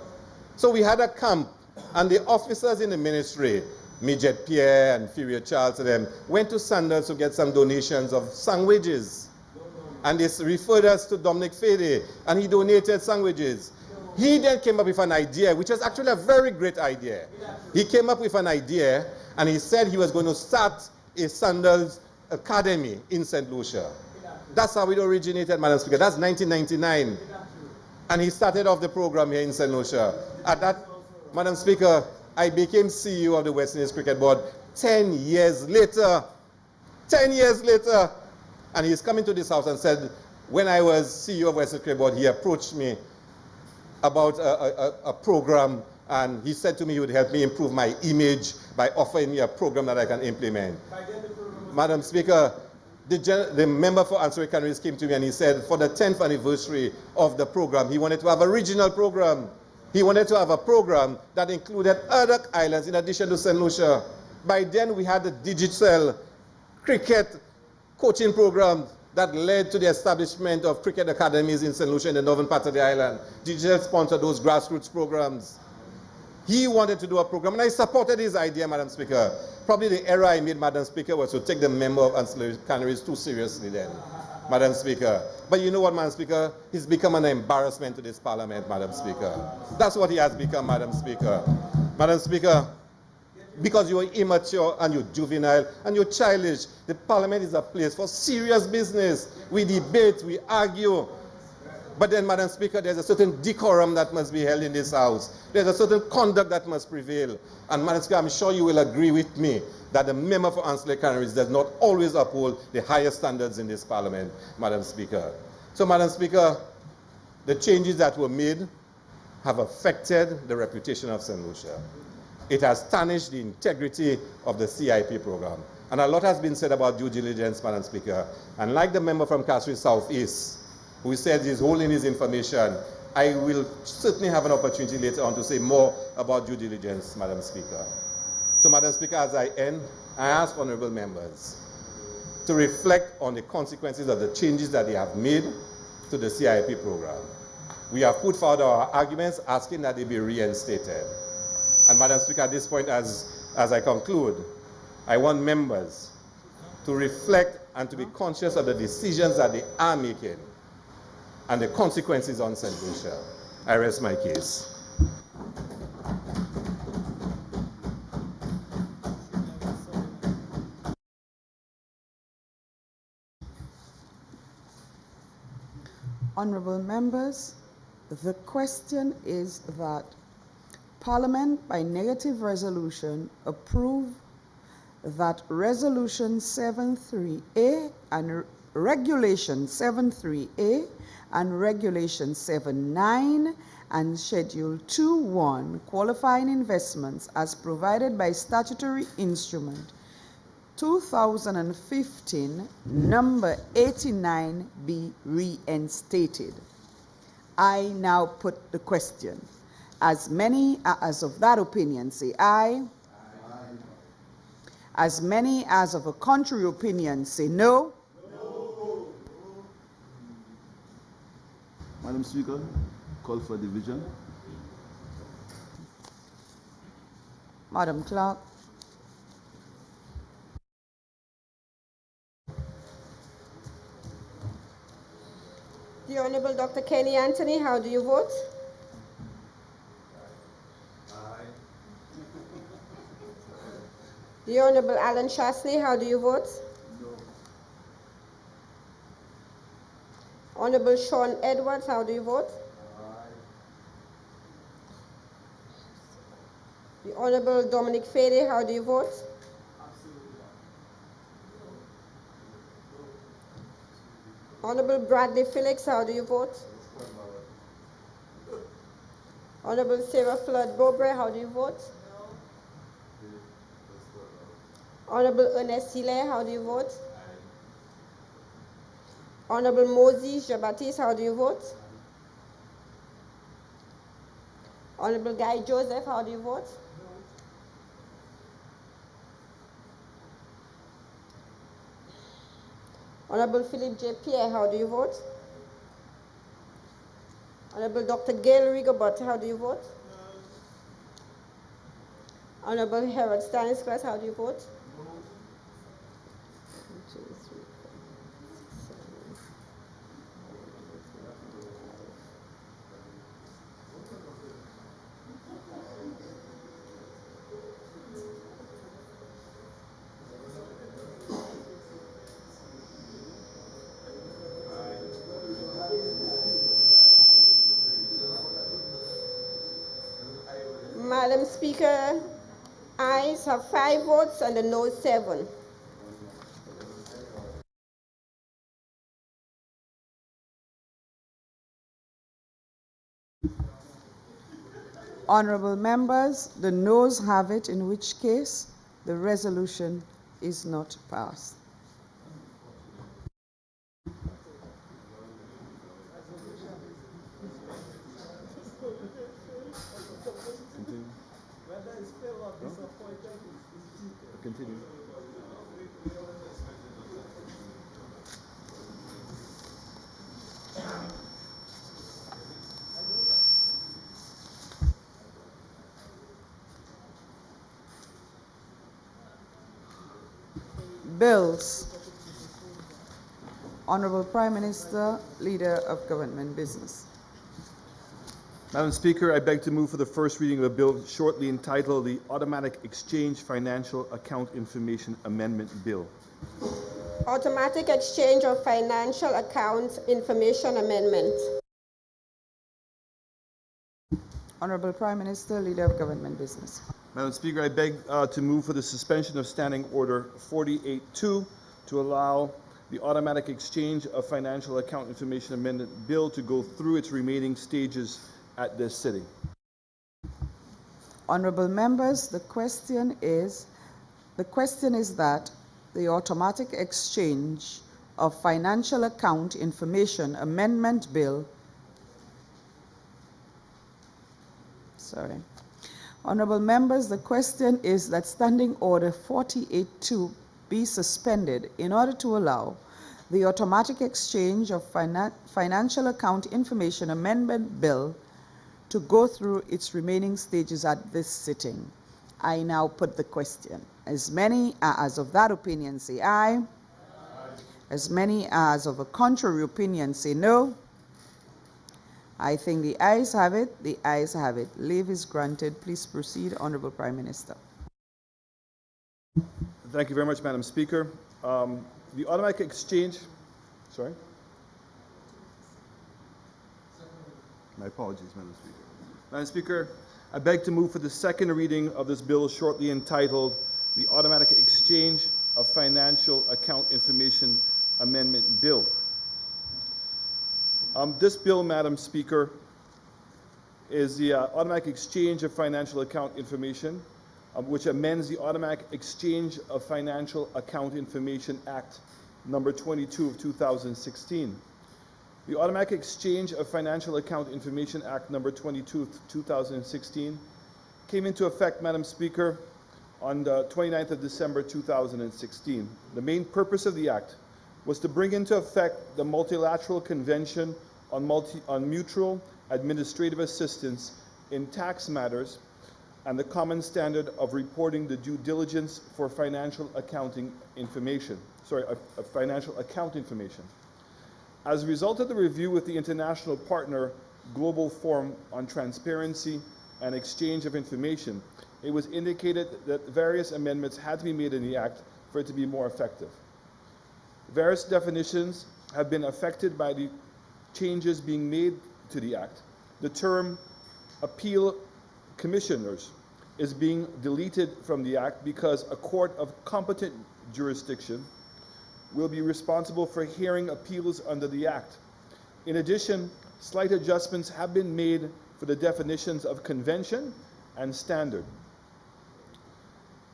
So we had a camp, and the officers in the ministry, Midget Pierre and Furia Charles and them, went to Sandals to get some donations of sandwiches. And they referred us to Dominic Fede, and he donated sandwiches. He then came up with an idea, which was actually a very great idea. He came up with an idea, and he said he was going to start a Sandals Academy in St. Lucia. That's how it originated, Madam Speaker. That's 1999. And he started off the program here in St. Lucia. At that, Madam Speaker, I became CEO of the West Indies Cricket Board 10 years later. 10 years later. And he's coming to this house and said, when I was CEO of West Indies Cricket Board, he approached me about a program, and he said to me he would help me improve my image by offering me a program that I can implement. Madam Speaker, the member for Ancillary Canaries came to me and he said for the 10th anniversary of the program, he wanted to have a regional program. He wanted to have a program that included other islands in addition to St. Lucia. By then we had the digital cricket coaching program that led to the establishment of cricket academies in St. Lucia in the northern part of the island. Digital sponsored those grassroots programs. He wanted to do a program, and I supported his idea, Madam Speaker. Probably the error I made, Madam Speaker, was to take the member of Ancillary Canaries too seriously then, Madam Speaker. But you know what, Madam Speaker? He's become an embarrassment to this Parliament, Madam Speaker. That's what he has become, Madam Speaker. Madam Speaker, because you are immature and you're juvenile and you're childish, the Parliament is a place for serious business. We debate, we argue. But then, Madam Speaker, there's a certain decorum that must be held in this House. There's a certain conduct that must prevail. And, Madam Speaker, I'm sure you will agree with me that the member for Ancillary Canaries does not always uphold the highest standards in this Parliament, Madam Speaker. So, Madam Speaker, the changes that were made have affected the reputation of St. Lucia. It has tarnished the integrity of the CIP program. And a lot has been said about due diligence, Madam Speaker. And like the member from Castries Southeast, who said he's holding his information, I will certainly have an opportunity later on to say more about due diligence, Madam Speaker. So, Madam Speaker, as I end, I ask honourable members to reflect on the consequences of the changes that they have made to the CIP program. We have put forward our arguments asking that they be reinstated. And, Madam Speaker, at this point, as I conclude, I want members to reflect and to be conscious of the decisions that they are making and the consequences on St. Lucia. I rest my case. Honorable members, the question is that Parliament by negative resolution approve that Resolution 73A and Regulation 73A and Regulation 79 and Schedule 2.1 qualifying investments as provided by statutory instrument 2015 number 89 be reinstated. I now put the question. As many as of that opinion say aye. Aye. As many as of a contrary opinion say no. No. Madam Speaker, call for division. Madam Clerk. The Honorable Dr. Kenny Anthony, how do you vote? Aye. The Honorable Alan Shasley, how do you vote? No. Honorable Sean Edwards, how do you vote? Aye. The Honorable Dominic Fede, how do you vote? Honorable Bradley Felix, how do you vote? Honorable Sarah Flood Bobre, how do you vote? Honorable Ernest Hilaire, how do you vote? Honorable Moses Jean-Baptiste, how do you vote? Honorable Guy Joseph, how do you vote? Honorable Philip J. Pierre, how do you vote? Honorable Dr. Gail Rigobot, how do you vote? Honorable Harold Stanislas, how do you vote? No. 1, 2, 3, 4, 5, 6, 7. Madam Speaker, ayes have 5 votes and the noes 7. Honorable members, the noes have it, in which case the resolution is not passed. Continue. Continue. Bills. Honorable Prime Minister, Leader of Government Business. Madam Speaker, I beg to move for the first reading of a bill shortly entitled the Automatic Exchange Financial Account Information Amendment Bill. Automatic Exchange of Financial Account Information Amendment. Honorable Prime Minister, Leader of Government Business. Madam Speaker, I beg to move for the suspension of Standing Order 48-2 to allow the Automatic Exchange of Financial Account Information Amendment Bill to go through its remaining stages at this sitting. Honorable members, the question is that the Automatic Exchange of Financial Account Information Amendment Bill Honorable members, the question is that Standing Order 48-2 be suspended in order to allow the Automatic Exchange of Financial Account Information Amendment Bill to go through its remaining stages at this sitting. I now put the question. As many as of that opinion say aye. Aye. As many as of a contrary opinion say no. I think the ayes have it. The ayes have it. Leave is granted. Please proceed, Honorable Prime Minister. Thank you very much, Madam Speaker. The automatic exchange, sorry? My apologies, Madam Speaker. Madam Speaker, I beg to move for the second reading of this bill shortly entitled the Automatic Exchange of Financial Account Information Amendment Bill. This bill, Madam Speaker, is the Automatic Exchange of Financial Account Information, which amends the Automatic Exchange of Financial Account Information Act number 22 of 2016. The Automatic Exchange of Financial Account Information Act number 22 of 2016 came into effect, Madam Speaker, on the 29th of December 2016. The main purpose of the act was to bring into effect the Multilateral Convention on Mutual Administrative Assistance in Tax Matters and the Common Standard of Reporting the Due Diligence for Financial Accounting Information. Financial account information. As a result of the review with the international partner Global Forum on Transparency and Exchange of Information, it was indicated that various amendments had to be made in the Act for it to be more effective. Various definitions have been affected by the changes being made to the Act. The term appeal commissioners is being deleted from the Act because a court of competent jurisdiction will be responsible for hearing appeals under the Act. In addition, slight adjustments have been made for the definitions of convention and standard.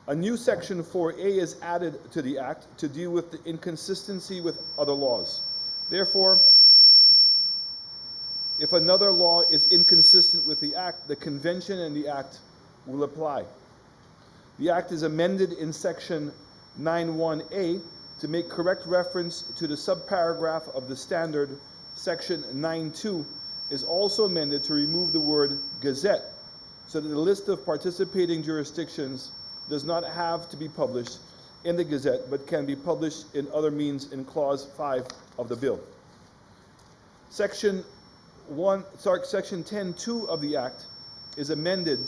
A new Section 4A is added to the Act to deal with the inconsistency with other laws. Therefore, if another law is inconsistent with the Act, the convention and the Act will apply. The Act is amended in Section 91A to make correct reference to the subparagraph of the standard. Section 9.2 is also amended to remove the word gazette so that the list of participating jurisdictions does not have to be published in the Gazette but can be published in other means in Clause 5 of the bill. Section 10.2 of the Act is amended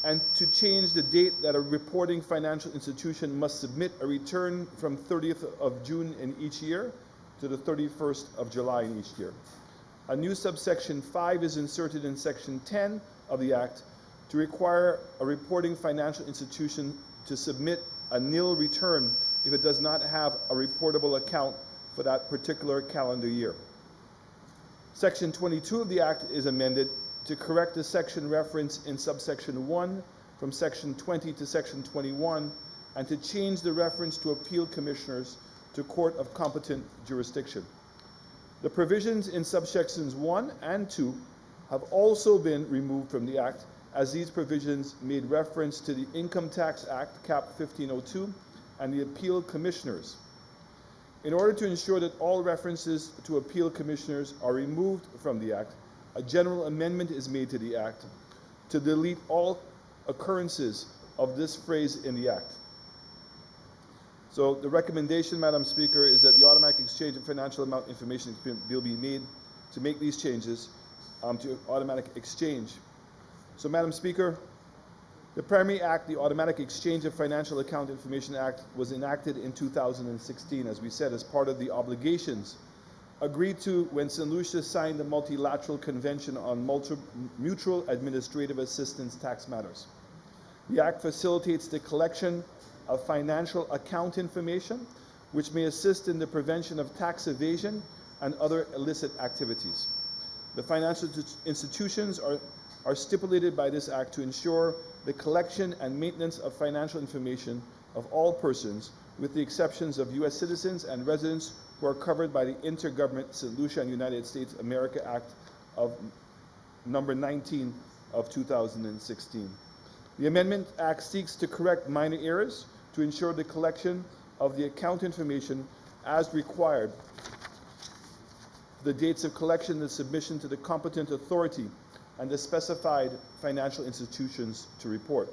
and to change the date that a reporting financial institution must submit a return from 30th of June in each year to the 31st of July in each year. A new subsection 5 is inserted in Section 10 of the Act to require a reporting financial institution to submit a nil return if it does not have a reportable account for that particular calendar year. Section 22 of the Act is amended to correct the section reference in subsection 1 from Section 20 to Section 21 and to change the reference to appeal commissioners to court of competent jurisdiction. The provisions in subsections 1 and 2 have also been removed from the Act, as these provisions made reference to the Income Tax Act, Cap 1502, and the appeal commissioners. In order to ensure that all references to appeal commissioners are removed from the Act, a general amendment is made to the Act to delete all occurrences of this phrase in the Act. So the recommendation, Madam Speaker, is that the Automatic Exchange of Financial Amount Information Bill be made to make these changes to automatic exchange. So, Madam Speaker, the primary act, the Automatic Exchange of Financial Account Information Act, was enacted in 2016, as we said, as part of the obligations agreed to when St. Lucia signed the Multilateral Convention on Mutual Administrative Assistance Tax Matters. The Act facilitates the collection of financial account information, which may assist in the prevention of tax evasion and other illicit activities. The financial institutions are stipulated by this Act to ensure the collection and maintenance of financial information of all persons, with the exceptions of U.S. citizens and residents who are covered by the Intergovernment St. Lucia and United States America Act of number 19 of 2016. The Amendment Act seeks to correct minor errors to ensure the collection of the account information as required, the dates of collection and submission to the competent authority, and the specified financial institutions to report.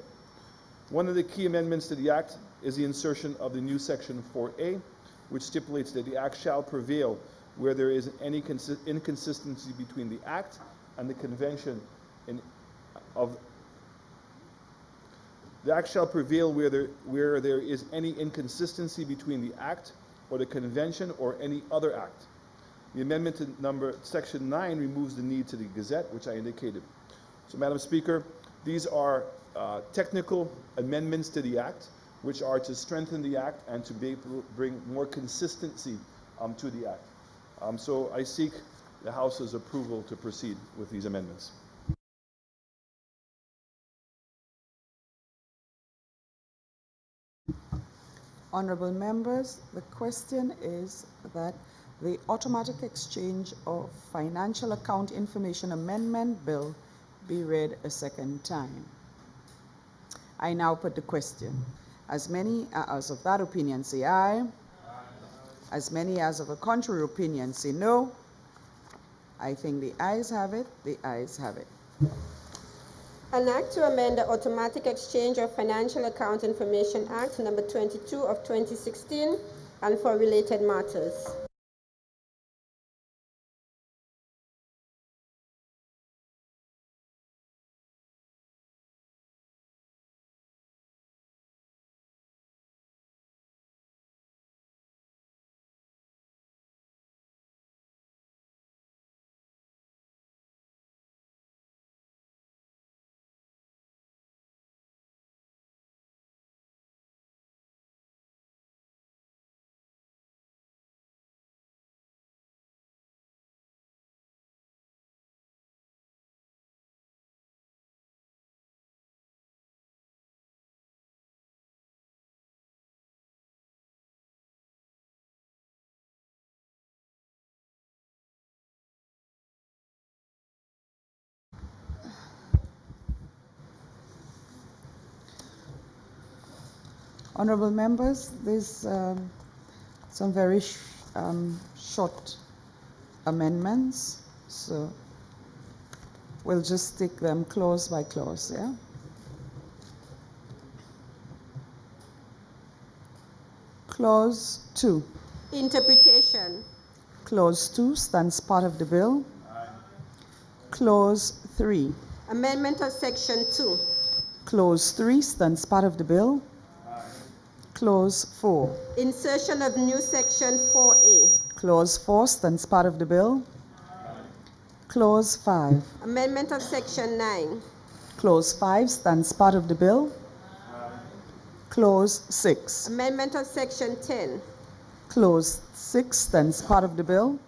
One of the key amendments to the Act is the insertion of the new Section 4A, which stipulates that the Act shall prevail where there is any inconsistency between the Act and the convention of the act shall prevail where there is any inconsistency between the act or the convention or any other act. The amendment to section 9 removes the need to the Gazette, which I indicated. So, Madam Speaker, these are technical amendments to the act, which are to strengthen the act and to be able to bring more consistency to the act. So I seek the House's approval to proceed with these amendments. Honorable members, the question is that the Automatic Exchange of Financial Account Information Amendment Bill be read a second time. I now put the question. As many as of that opinion say aye. As many as of a contrary opinion say no. I think the ayes have it. The ayes have it. An act to amend the Automatic Exchange of Financial Account Information Act number 22 of 2016 and for related matters. Honorable members, there's some very short amendments, so we'll just take them clause by clause, yeah? Clause 2. Interpretation. Clause 2 stands part of the bill. Clause 3. Amendment of Section 2. Clause 3 stands part of the bill. Clause 4. Insertion of new Section 4A. Clause 4 stands part of the bill. Clause 5. Amendment of Section 9. Clause 5 stands part of the bill. Clause 6. Amendment of Section 10. Clause 6 stands part of the bill.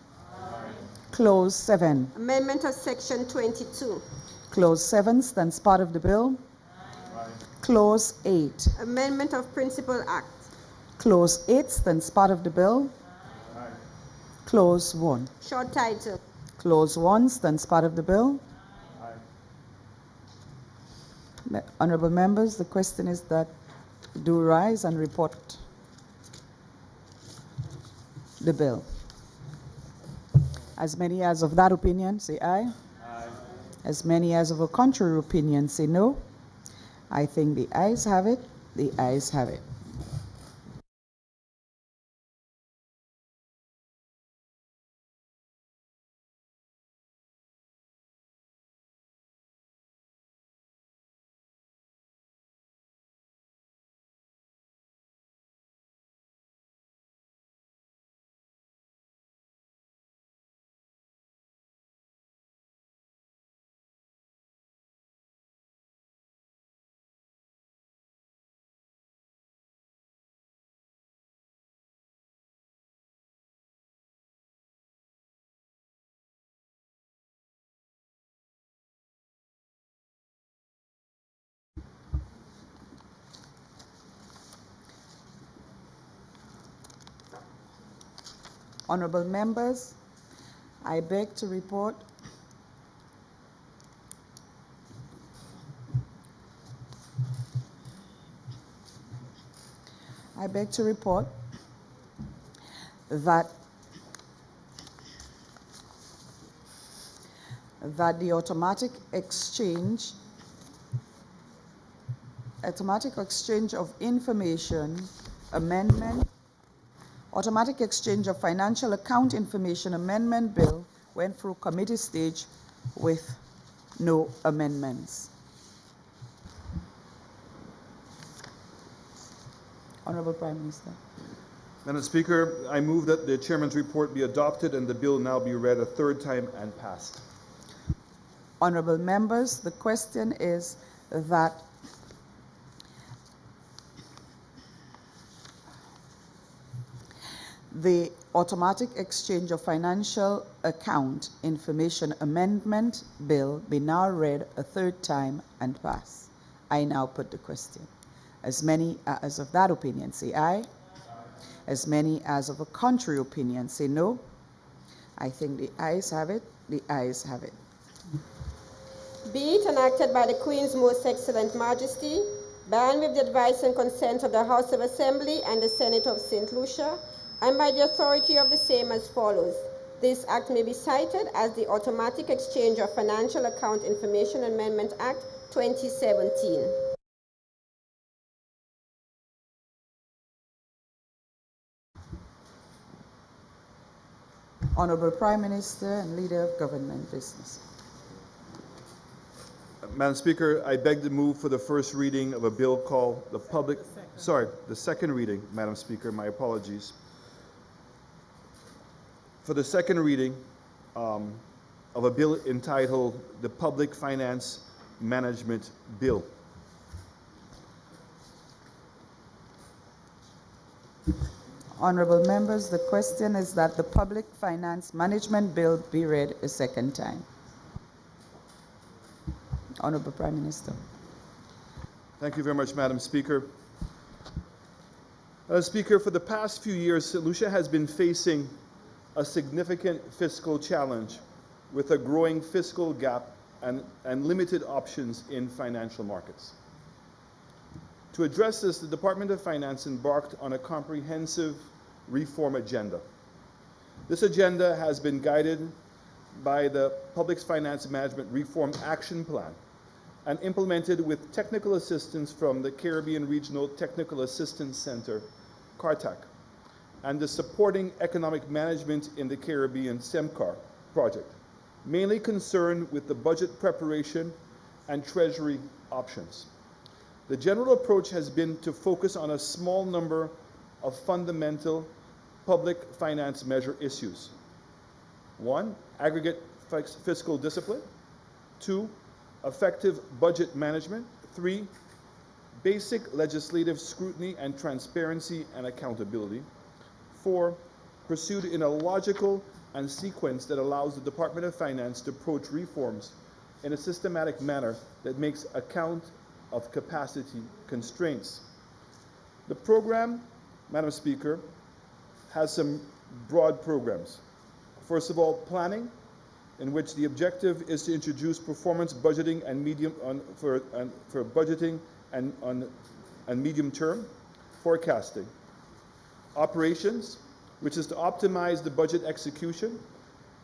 Clause 7. Amendment of Section 22. Clause 7 stands part of the bill. Clause 8. Amendment of Principal Act. Clause 8 stands part of the bill. Clause 1. Short title. Clause 1 stands part of the bill. Honorable members, the question is that do rise and report the bill. As many as of that opinion say aye. Aye. As many as of a contrary opinion say no. I think the ayes have it. The ayes have it. Honorable members, I beg to report that the automatic exchange of information amendment, Automatic Exchange of Financial Account Information Amendment Bill went through committee stage with no amendments. Honorable Prime Minister. Madam Speaker, I move that the chairman's report be adopted and the bill now be read a third time and passed. Honorable members, the question is that the automatic exchange of financial account information amendment bill be now read a third time and pass. I now put the question. As many as of that opinion say aye. As many as of a contrary opinion say no. I think the ayes have it. The ayes have it. Be it enacted by the Queen's Most Excellent Majesty, by and with the advice and consent of the House of Assembly and the Senate of St. Lucia, and by the authority of the same as follows. This act may be cited as the Automatic Exchange of Financial Account Information Amendment Act 2017. Honorable Prime Minister and Leader of Government Business. Madam Speaker, I beg to move for the first reading of a bill called the second reading, Madam Speaker, my apologies. For the second reading of a bill entitled the Public Finance Management Bill. Honorable members, the question is that the Public Finance Management Bill be read a second time. Honorable Prime Minister. Thank you very much, Madam Speaker. Madam Speaker, for the past few years, St. Lucia has been facing a significant fiscal challenge with a growing fiscal gap and limited options in financial markets. To address this, the Department of Finance embarked on a comprehensive reform agenda. This agenda has been guided by the Public Finance Management Reform Action Plan and implemented with technical assistance from the Caribbean Regional Technical Assistance Center, CARTAC, and the Supporting Economic Management in the Caribbean SEMCAR project, mainly concerned with the budget preparation and treasury options. The general approach has been to focus on a small number of fundamental public finance measure issues. 1, aggregate fiscal discipline. 2, effective budget management. 3, basic legislative scrutiny and transparency and accountability. 4, pursued in a logical and sequence that allows the Department of Finance to approach reforms in a systematic manner that makes account of capacity constraints. The program, Madam Speaker, has some broad programs. First of all, planning, in which the objective is to introduce performance budgeting and for budgeting and medium term forecasting. Operations, which is to optimize the budget execution,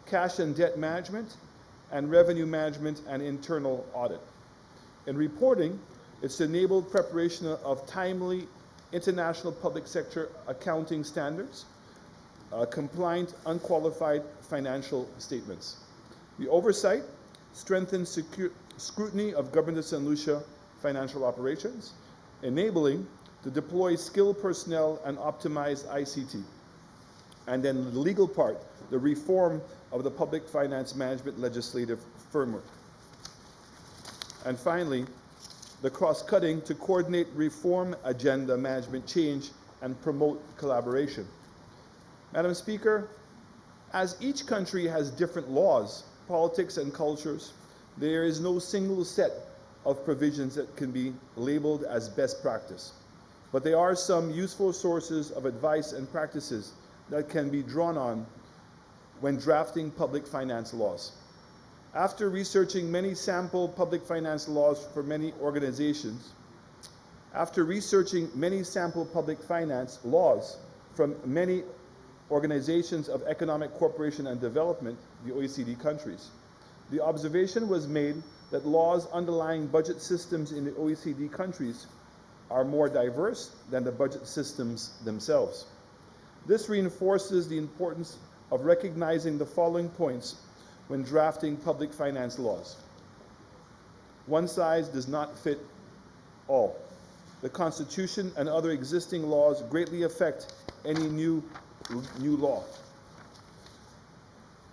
cash and debt management, and revenue management and internal audit. In reporting, it's to enable preparation of timely international public sector accounting standards, compliant, unqualified financial statements. The oversight strengthens scrutiny of Government of St. Lucia financial operations, enabling to deploy skilled personnel and optimize ICT. And then the legal part, the reform of the public finance management legislative framework. And finally, the cross-cutting to coordinate reform agenda management change and promote collaboration. Madam Speaker, as each country has different laws, politics, and cultures, there is no single set of provisions that can be labeled as best practice. But there are some useful sources of advice and practices that can be drawn on when drafting public finance laws. After researching many sample public finance laws for many organizations, from many organizations of economic cooperation and development, the OECD countries, the observation was made that laws underlying budget systems in the OECD countries are more diverse than the budget systems themselves. This reinforces the importance of recognizing the following points when drafting public finance laws. One size does not fit all. The Constitution and other existing laws greatly affect any new law.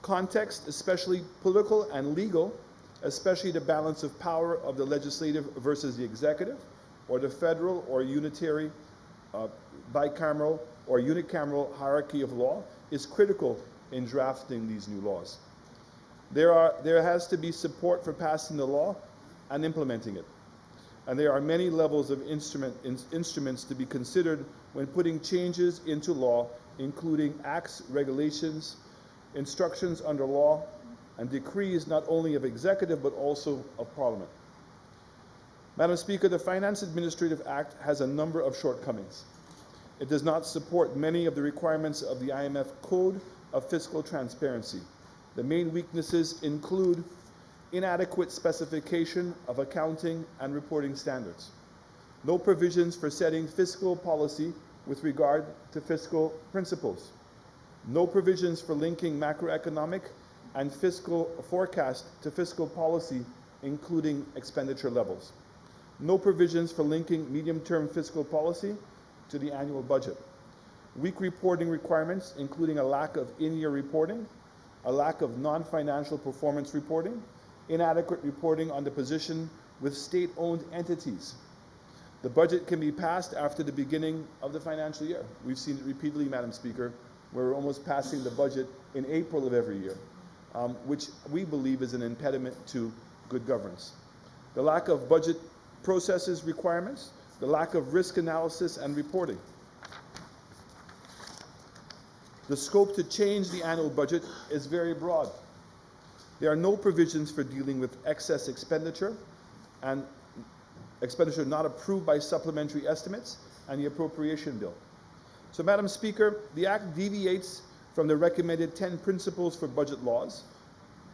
Context, especially political and legal, especially the balance of power of the legislative versus the executive, or the federal or unitary, bicameral or unicameral hierarchy of law, is critical in drafting these new laws. There has to be support for passing the law and implementing it. And there are many levels of instruments to be considered when putting changes into law, including acts, regulations, instructions under law, and decrees not only of executive but also of Parliament. Madam Speaker, the Finance Administrative Act has a number of shortcomings. It does not support many of the requirements of the IMF Code of Fiscal Transparency. The main weaknesses include inadequate specification of accounting and reporting standards, no provisions for setting fiscal policy with regard to fiscal principles, no provisions for linking macroeconomic and fiscal forecast to fiscal policy, including expenditure levels, no provisions for linking medium-term fiscal policy to the annual budget, weak reporting requirements, including a lack of in-year reporting, a lack of non-financial performance reporting, inadequate reporting on the position with state-owned entities. The budget can be passed after the beginning of the financial year. We've seen it repeatedly, Madam Speaker, where we're almost passing the budget in April of every year, which we believe is an impediment to good governance. The lack of budget processes requirements, the lack of risk analysis and reporting. The scope to change the annual budget is very broad. There are no provisions for dealing with excess expenditure and expenditure not approved by supplementary estimates and the appropriation bill. So, Madam Speaker, the Act deviates from the recommended 10 principles for budget laws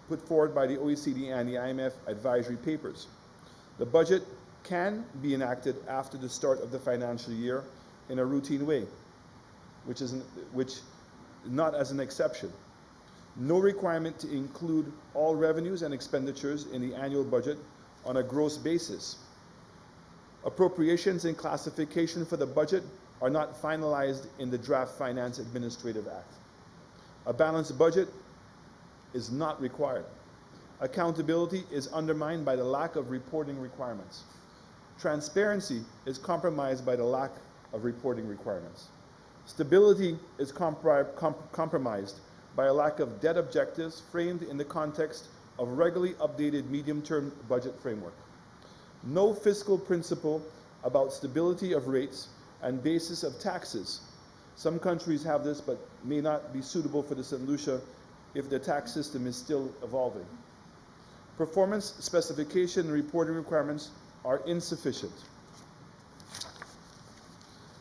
put forward by the OECD and the IMF advisory papers. The budget can be enacted after the start of the financial year in a routine way, which not as an exception. No requirement to include all revenues and expenditures in the annual budget on a gross basis. Appropriations and classification for the budget are not finalized in the Draft Finance Administrative Act. A balanced budget is not required. Accountability is undermined by the lack of reporting requirements. Transparency is compromised by the lack of reporting requirements. Stability is compromised by a lack of debt objectives framed in the context of regularly updated medium-term budget framework. No fiscal principle about stability of rates and basis of taxes. Some countries have this, but may not be suitable for the St. Lucia if the tax system is still evolving. Performance specification and reporting requirements are insufficient.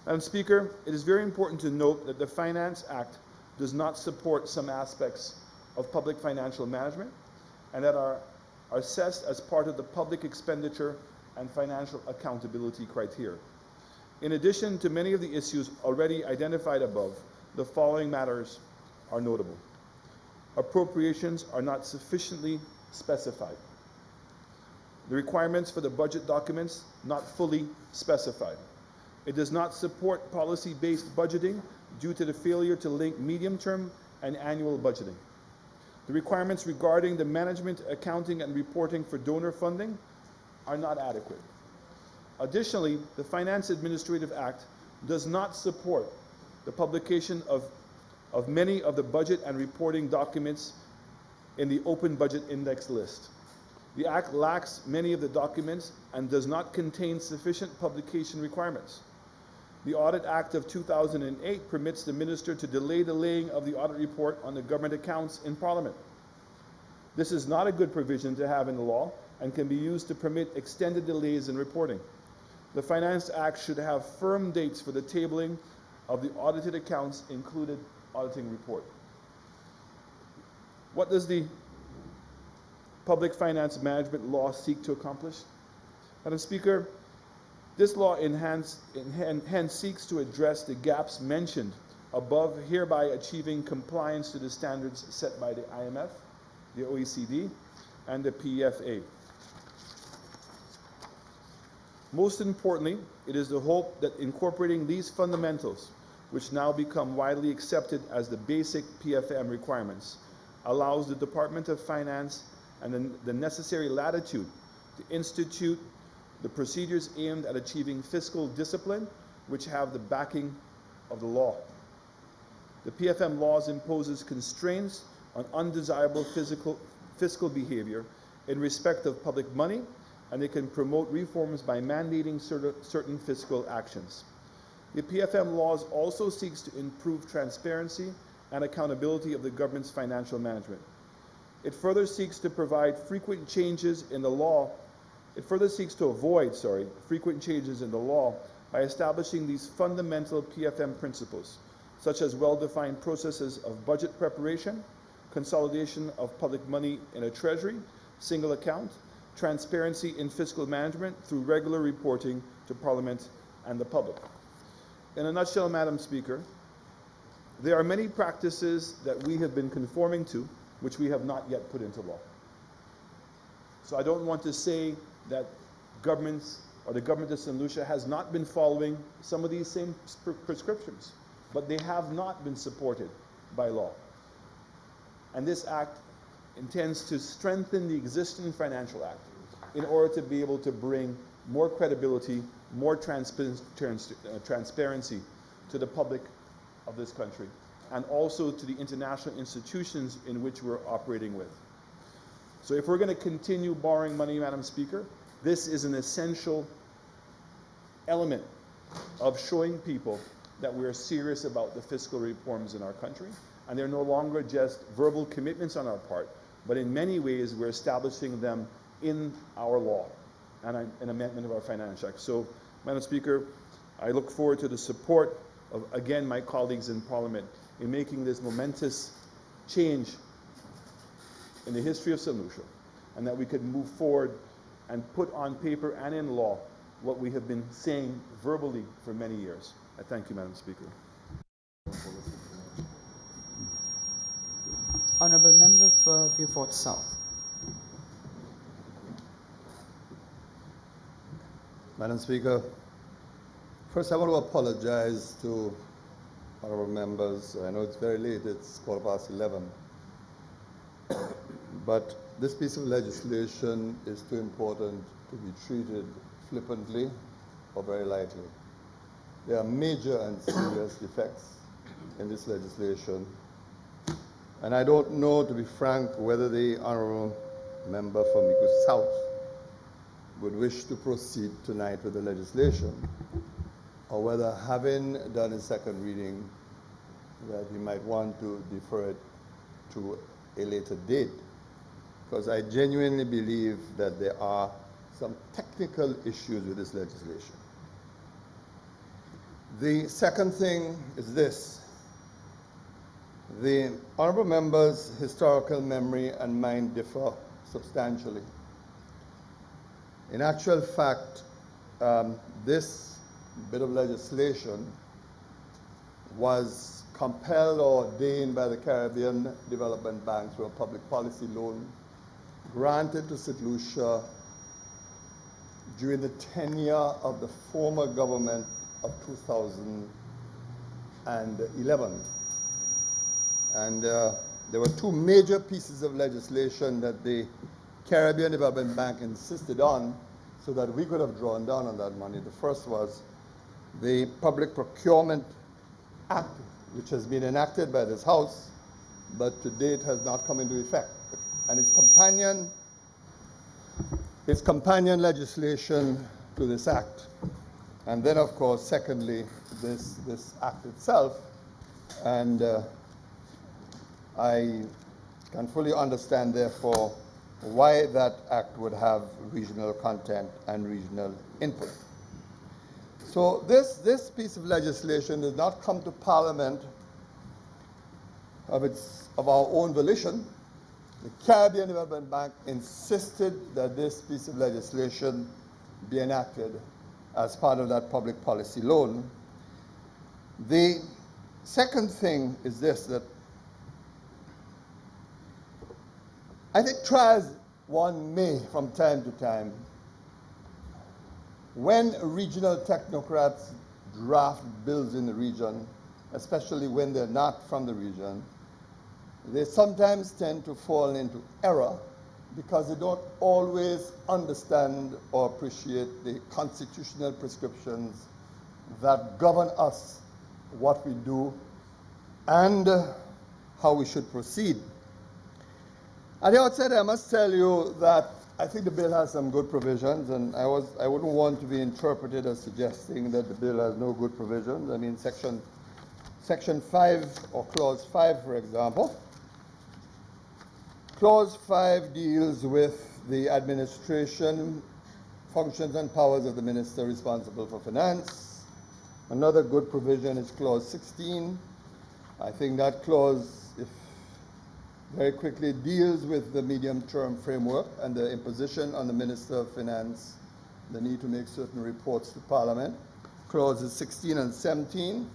Madam Speaker, it is very important to note that the Finance Act does not support some aspects of public financial management and that are assessed as part of the public expenditure and financial accountability criteria. In addition to many of the issues already identified above, the following matters are notable. Appropriations are not sufficiently specified. The requirements for the budget documents not fully specified. It does not support policy-based budgeting due to the failure to link medium-term and annual budgeting. The requirements regarding the management, accounting, and reporting for donor funding are not adequate. Additionally, the Finance Administrative Act does not support the publication of many of the budget and reporting documents in the Open Budget Index list. The Act lacks many of the documents and does not contain sufficient publication requirements. The Audit Act of 2008 permits the Minister to delay the laying of the audit report on the government accounts in Parliament. This is not a good provision to have in the law and can be used to permit extended delays in reporting. The Finance Act should have firm dates for the tabling of the audited accounts included auditing report. What does the Public Finance Management Law seek to accomplish? Madam Speaker, this law hence seeks to address the gaps mentioned above, hereby achieving compliance to the standards set by the IMF, the OECD, and the PFA. Most importantly, it is the hope that incorporating these fundamentals, which now become widely accepted as the basic PFM requirements, allows the Department of Finance and the necessary latitude to institute the procedures aimed at achieving fiscal discipline, which have the backing of the law. The PFM laws imposes constraints on undesirable fiscal behavior in respect of public money, and they can promote reforms by mandating certain fiscal actions. The PFM laws also seeks to improve transparency and accountability of the government's financial management. It further seeks to provide frequent changes in the law. It further seeks to avoid, frequent changes in the law by establishing these fundamental PFM principles, such as well-defined processes of budget preparation, consolidation of public money in a treasury, single account, transparency in fiscal management through regular reporting to Parliament and the public. In a nutshell, Madam Speaker, there are many practices that we have been conforming to which we have not yet put into law. So I don't want to say that governments or the government of St. Lucia has not been following some of these same prescriptions, but they have not been supported by law. And this act intends to strengthen the existing financial act in order to be able to bring more credibility, more transparency to the public of this country, and also to the international institutions in which we're operating with. So if we're going to continue borrowing money, Madam Speaker, this is an essential element of showing people that we're serious about the fiscal reforms in our country, and they're no longer just verbal commitments on our part, but in many ways we're establishing them in our law and an amendment of our Financial Act. So, Madam Speaker, I look forward to the support of, again, my colleagues in Parliament in making this momentous change in the history of St. Lucia, and that we could move forward and put on paper and in law what we have been saying verbally for many years. I thank you, Madam Speaker. Honourable Member for Vieux-Fort South. Madam Speaker, first I want to apologize to honourable members. I know it's very late, it's 11:15. But this piece of legislation is too important to be treated flippantly or very lightly. There are major and serious defects in this legislation. And I don't know, to be frank, whether the honourable member from Mikus South would wish to proceed tonight with the legislation, or whether, having done a second reading, that he might want to defer it to a later date. Because I genuinely believe that there are some technical issues with this legislation. The second thing is this. The honourable member's historical memory and mine differ substantially. In actual fact, this bit of legislation was compelled or ordained by the Caribbean Development Bank through a public policy loan granted to St. Lucia during the tenure of the former government of 2011. And there were two major pieces of legislation that the Caribbean Development Bank insisted on so that we could have drawn down on that money. The first was the Public Procurement Act, which has been enacted by this House, but to date has not come into effect. And its companion legislation to this act. And then, of course, secondly, this act itself. And I can fully understand, therefore, why that act would have regional content and regional input. So this piece of legislation did not come to Parliament of our own volition. The Caribbean Development Bank insisted that this piece of legislation be enacted as part of that public policy loan. The second thing is this, that I think try as one may from time to time, when regional technocrats draft bills in the region, especially when they're not from the region, they sometimes tend to fall into error because they don't always understand or appreciate the constitutional prescriptions that govern us, what we do, and how we should proceed. At the outset, I must tell you that I think the bill has some good provisions, and I wouldn't want to be interpreted as suggesting that the bill has no good provisions. I mean, Section 5, or Clause 5, for example. Clause 5 deals with the administration, functions, and powers of the minister responsible for finance. Another good provision is Clause 16. I think that clause, if very quickly, deals with the medium-term framework and the imposition on the Minister of Finance the need to make certain reports to Parliament. Clauses 16 and 17,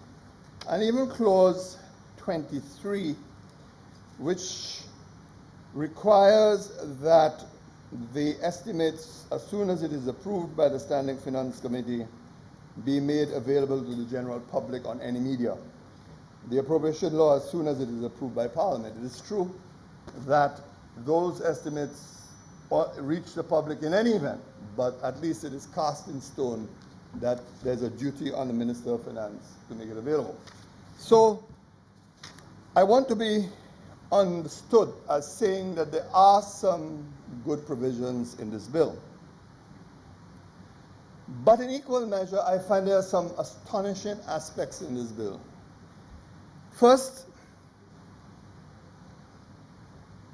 and even Clause 23, which requires that the estimates, as soon as it is approved by the Standing Finance Committee, be made available to the general public on any media. The appropriation law, as soon as it is approved by Parliament. It is true that those estimates reach the public in any event, but at least it is cast in stone that there's a duty on the Minister of Finance to make it available. So I want to be understood as saying that there are some good provisions in this bill. But in equal measure, I find there are some astonishing aspects in this bill. First,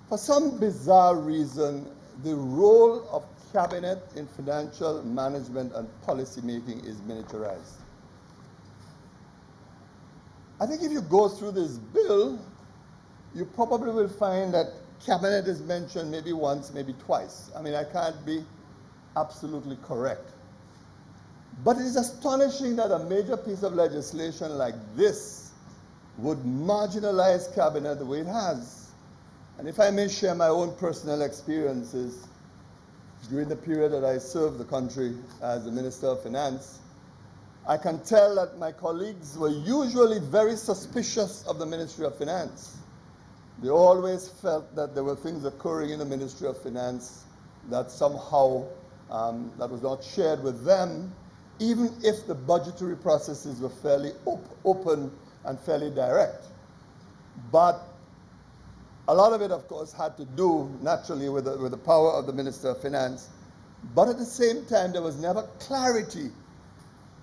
for some bizarre reason, the role of cabinet in financial management and policy making is miniaturized. I think if you go through this bill, you probably will find that cabinet is mentioned maybe once, maybe twice. I mean, I can't be absolutely correct. But it is astonishing that a major piece of legislation like this would marginalize cabinet the way it has. And if I may share my own personal experiences during the period that I served the country as the Minister of Finance, I can tell that my colleagues were usually very suspicious of the Ministry of Finance. They always felt that there were things occurring in the Ministry of Finance that somehow that was not shared with them, even if the budgetary processes were fairly open and fairly direct. But a lot of it, of course, had to do naturally with the power of the Minister of Finance. But at the same time, there was never clarity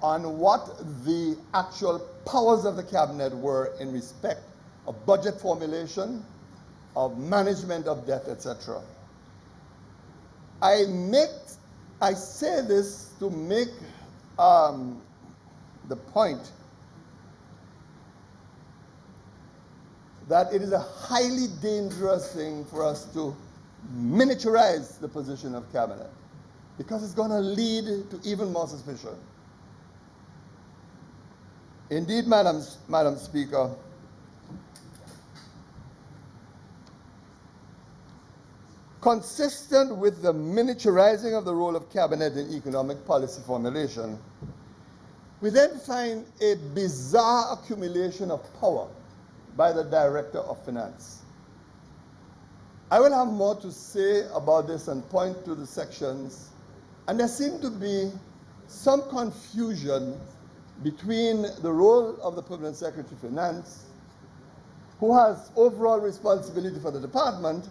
on what the actual powers of the cabinet were in respect of budget formulation, of management of debt, etc. I say this to make the point that it is a highly dangerous thing for us to miniaturize the position of cabinet, because it's going to lead to even more suspicion. Indeed, Madam Speaker, consistent with the miniaturizing of the role of cabinet in economic policy formulation, we then find a bizarre accumulation of power by the Director of Finance. I will have more to say about this and point to the sections, and there seems to be some confusion between the role of the Permanent Secretary of Finance, who has overall responsibility for the department,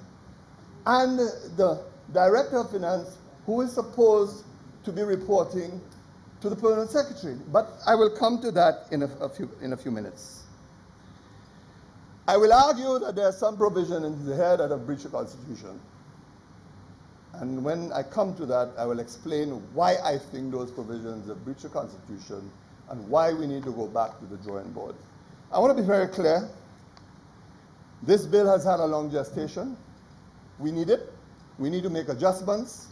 and the Director of Finance, who is supposed to be reporting to the Permanent Secretary. But I will come to that in a few minutes. I will argue that there are some provisions in here that have breached the Constitution. And when I come to that, I will explain why I think those provisions have breached the Constitution and why we need to go back to the drawing board. I want to be very clear. This bill has had a long gestation. We need it. We need to make adjustments.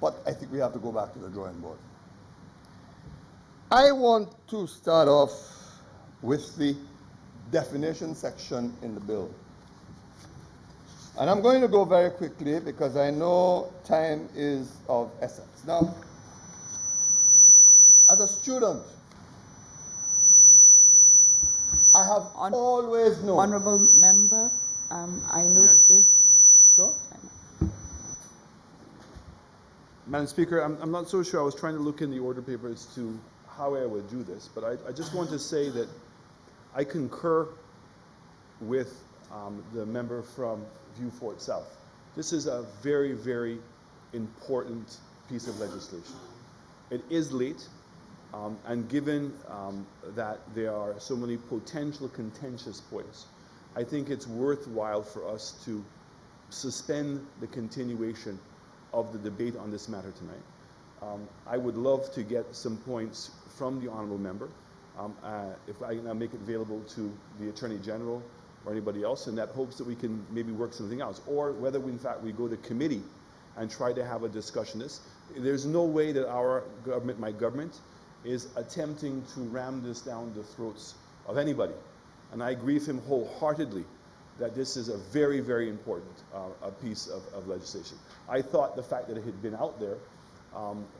But I think we have to go back to the drawing board. I want to start off with the definition section in the bill. And I'm going to go very quickly because I know time is of essence. Now, as a student, I have always known. Honorable member, I note the. Sure. Madam Speaker, I'm not so sure. I was trying to look in the order paper as to how I would do this, but I just want to say that I concur with the member from View Fort South. This is a very, very important piece of legislation. It is late, and given that there are so many potential contentious points, I think it's worthwhile for us to suspend the continuation of the debate on this matter tonight. I would love to get some points from the honourable member, if I can make it available to the Attorney General or anybody else, in that hopes that we can maybe work something else, or whether we, in fact we go to committee and try to have a discussion. There's no way that our government, my government, is attempting to ram this down the throats of anybody. And I agree with him wholeheartedly that this is a very, very important a piece of legislation. I thought the fact that it had been out there,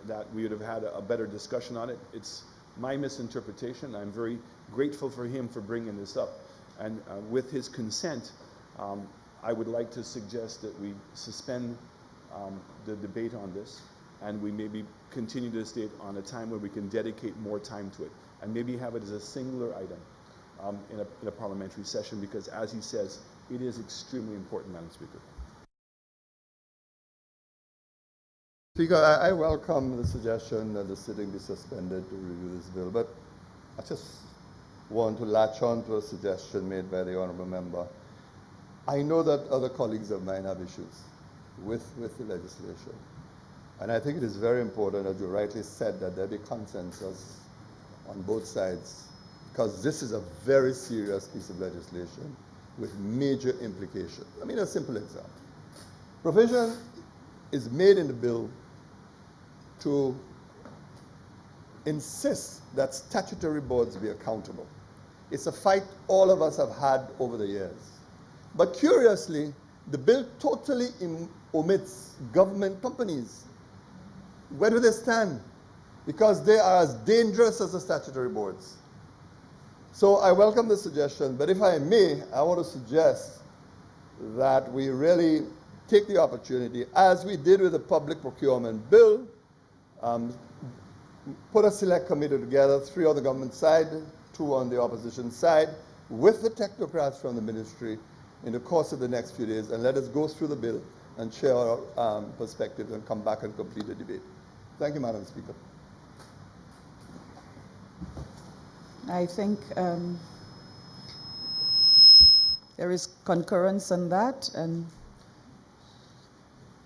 that we would have had a better discussion on it. It's my misinterpretation. I'm very grateful for him for bringing this up. And with his consent, I would like to suggest that we suspend the debate on this, and we maybe continue this date on a time where we can dedicate more time to it, and maybe have it as a singular item in a parliamentary session, because as he says, it is extremely important, Madam Speaker. Speaker, I welcome the suggestion that the sitting be suspended to review this bill, but I just want to latch on to a suggestion made by the honourable member. I know that other colleagues of mine have issues with the legislation, and I think it is very important, as you rightly said, that there be consensus on both sides, because this is a very serious piece of legislation with major implications. I mean, a simple example. Provision is made in the bill to insist that statutory boards be accountable. It's a fight all of us have had over the years. But curiously, the bill totally omits government companies. Where do they stand? Because they are as dangerous as the statutory boards. So I welcome the suggestion, but if I may, I want to suggest that we really take the opportunity, as we did with the public procurement bill, put a select committee together, 3 on the government side, 2 on the opposition side, with the technocrats from the ministry in the course of the next few days, and let us go through the bill and share our perspectives and come back and complete the debate. Thank you, Madam Speaker. I think there is concurrence on that, and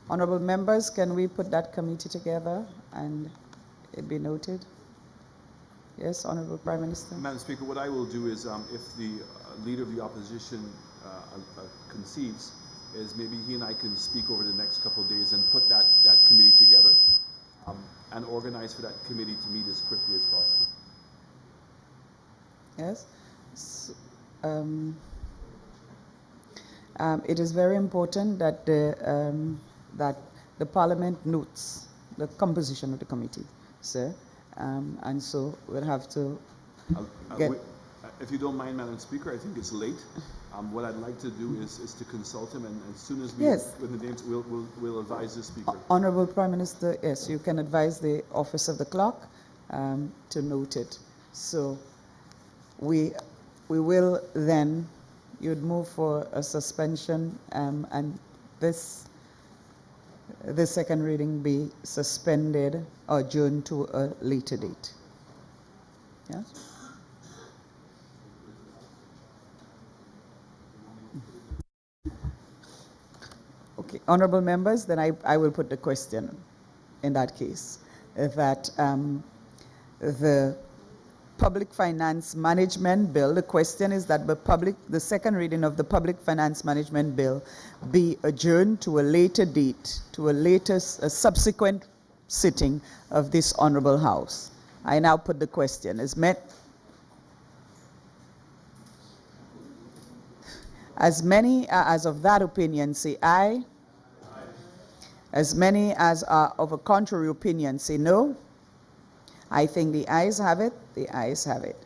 honourable members, can we put that committee together and it be noted? Yes, Honourable Prime Minister. Madam Speaker, what I will do is, if the leader of the opposition concedes, is maybe he and I can speak over the next couple of days and put that committee together and organize for that committee to meet as quickly as possible. Yes. So, it is very important that the Parliament notes the composition of the committee, sir. And so we'll have to get... If you don't mind, Madam Speaker, I think it's late. What I'd like to do is to consult him, and as soon as we, yes, with the names, we'll advise the Speaker. Honourable Prime Minister, yes, you can advise the Office of the Clerk to note it. So we will then, you'd move for a suspension, and the second reading be suspended or adjourned to a later date. Yes? Okay, honourable members, then I will put the question in that case, that the Public Finance Management Bill, the question is that the second reading of the Public Finance Management Bill be adjourned to a later date, to a subsequent sitting of this Honourable House. I now put the question. Is met. As many as of that opinion say aye. As many as are of a contrary opinion say no. I think the ayes have it. The ayes have it.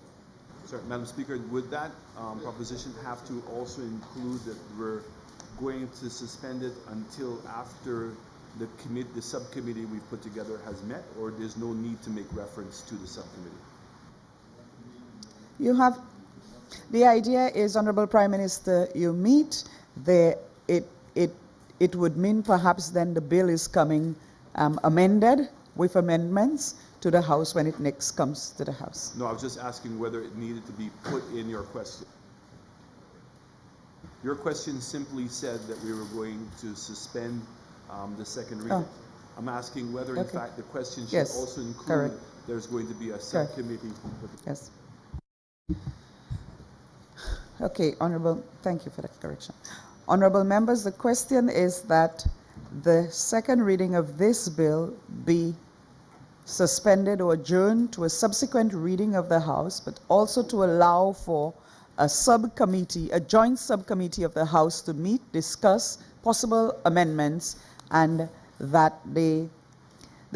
Sorry, Madam Speaker, would that proposition have to also include that we're going to suspend it until after the subcommittee we've put together has met, or there's no need to make reference to the subcommittee? You have, the idea is, Honorable Prime Minister, you meet, it would mean perhaps then the bill is coming amended with amendments to the House when it next comes to the House. No, I was just asking whether it needed to be put in your question. Your question simply said that we were going to suspend the second reading. Oh. I'm asking whether, in fact, the question should Yes, also include correct. there's going to be a subcommittee. Yes. Okay, Honorable, thank you for that correction. Honorable members, the question is that the second reading of this bill be suspended or adjourned to a subsequent reading of the House, but also to allow for a subcommittee, a joint subcommittee of the House to meet, discuss possible amendments, and that the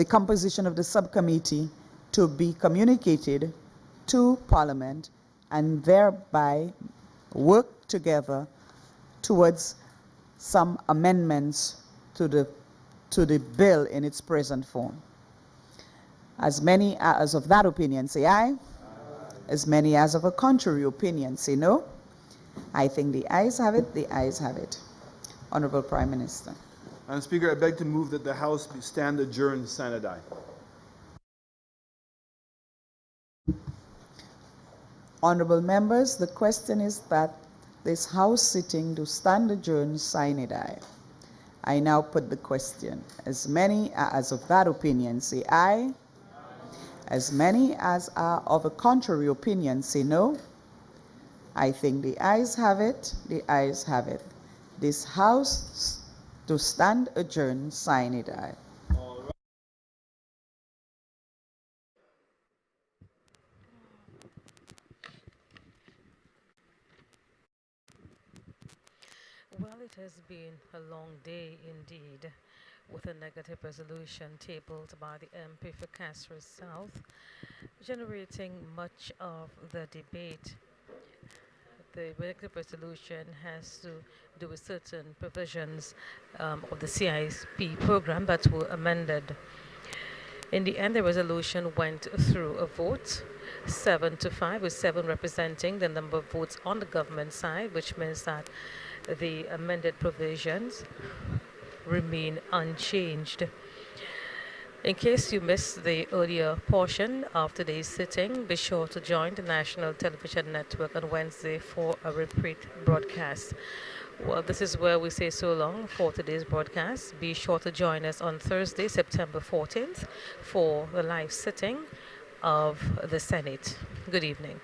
composition of the subcommittee to be communicated to Parliament and thereby work together towards some amendments to the bill in its present form. As many as of that opinion say aye. As many as of a contrary opinion say no. I think the ayes have it. The ayes have it. Honorable Prime Minister. Madam Speaker, I beg to move that the House stand adjourned sine die. Honorable members, the question is that this House sitting do stand adjourned sine die. I now put the question. As many as of that opinion say aye. As many as are of a contrary opinion say no. I think the ayes have it. The ayes have it. This House to stand adjourned sine die. Well, it has been a long day indeed, with a negative resolution tabled by the MP for Castro South, generating much of the debate. The negative resolution has to do with certain provisions of the CIP program that were amended. In the end, the resolution went through a vote, 7-5, with 7 representing the number of votes on the government side, which means that the amended provisions remain unchanged. In case you missed the earlier portion of today's sitting, be sure to join the National Television Network on Wednesday for a repeat broadcast. Well, this is where we say so long for today's broadcast. Be sure to join us on Thursday, September 14th for the live sitting of the Senate. Good evening.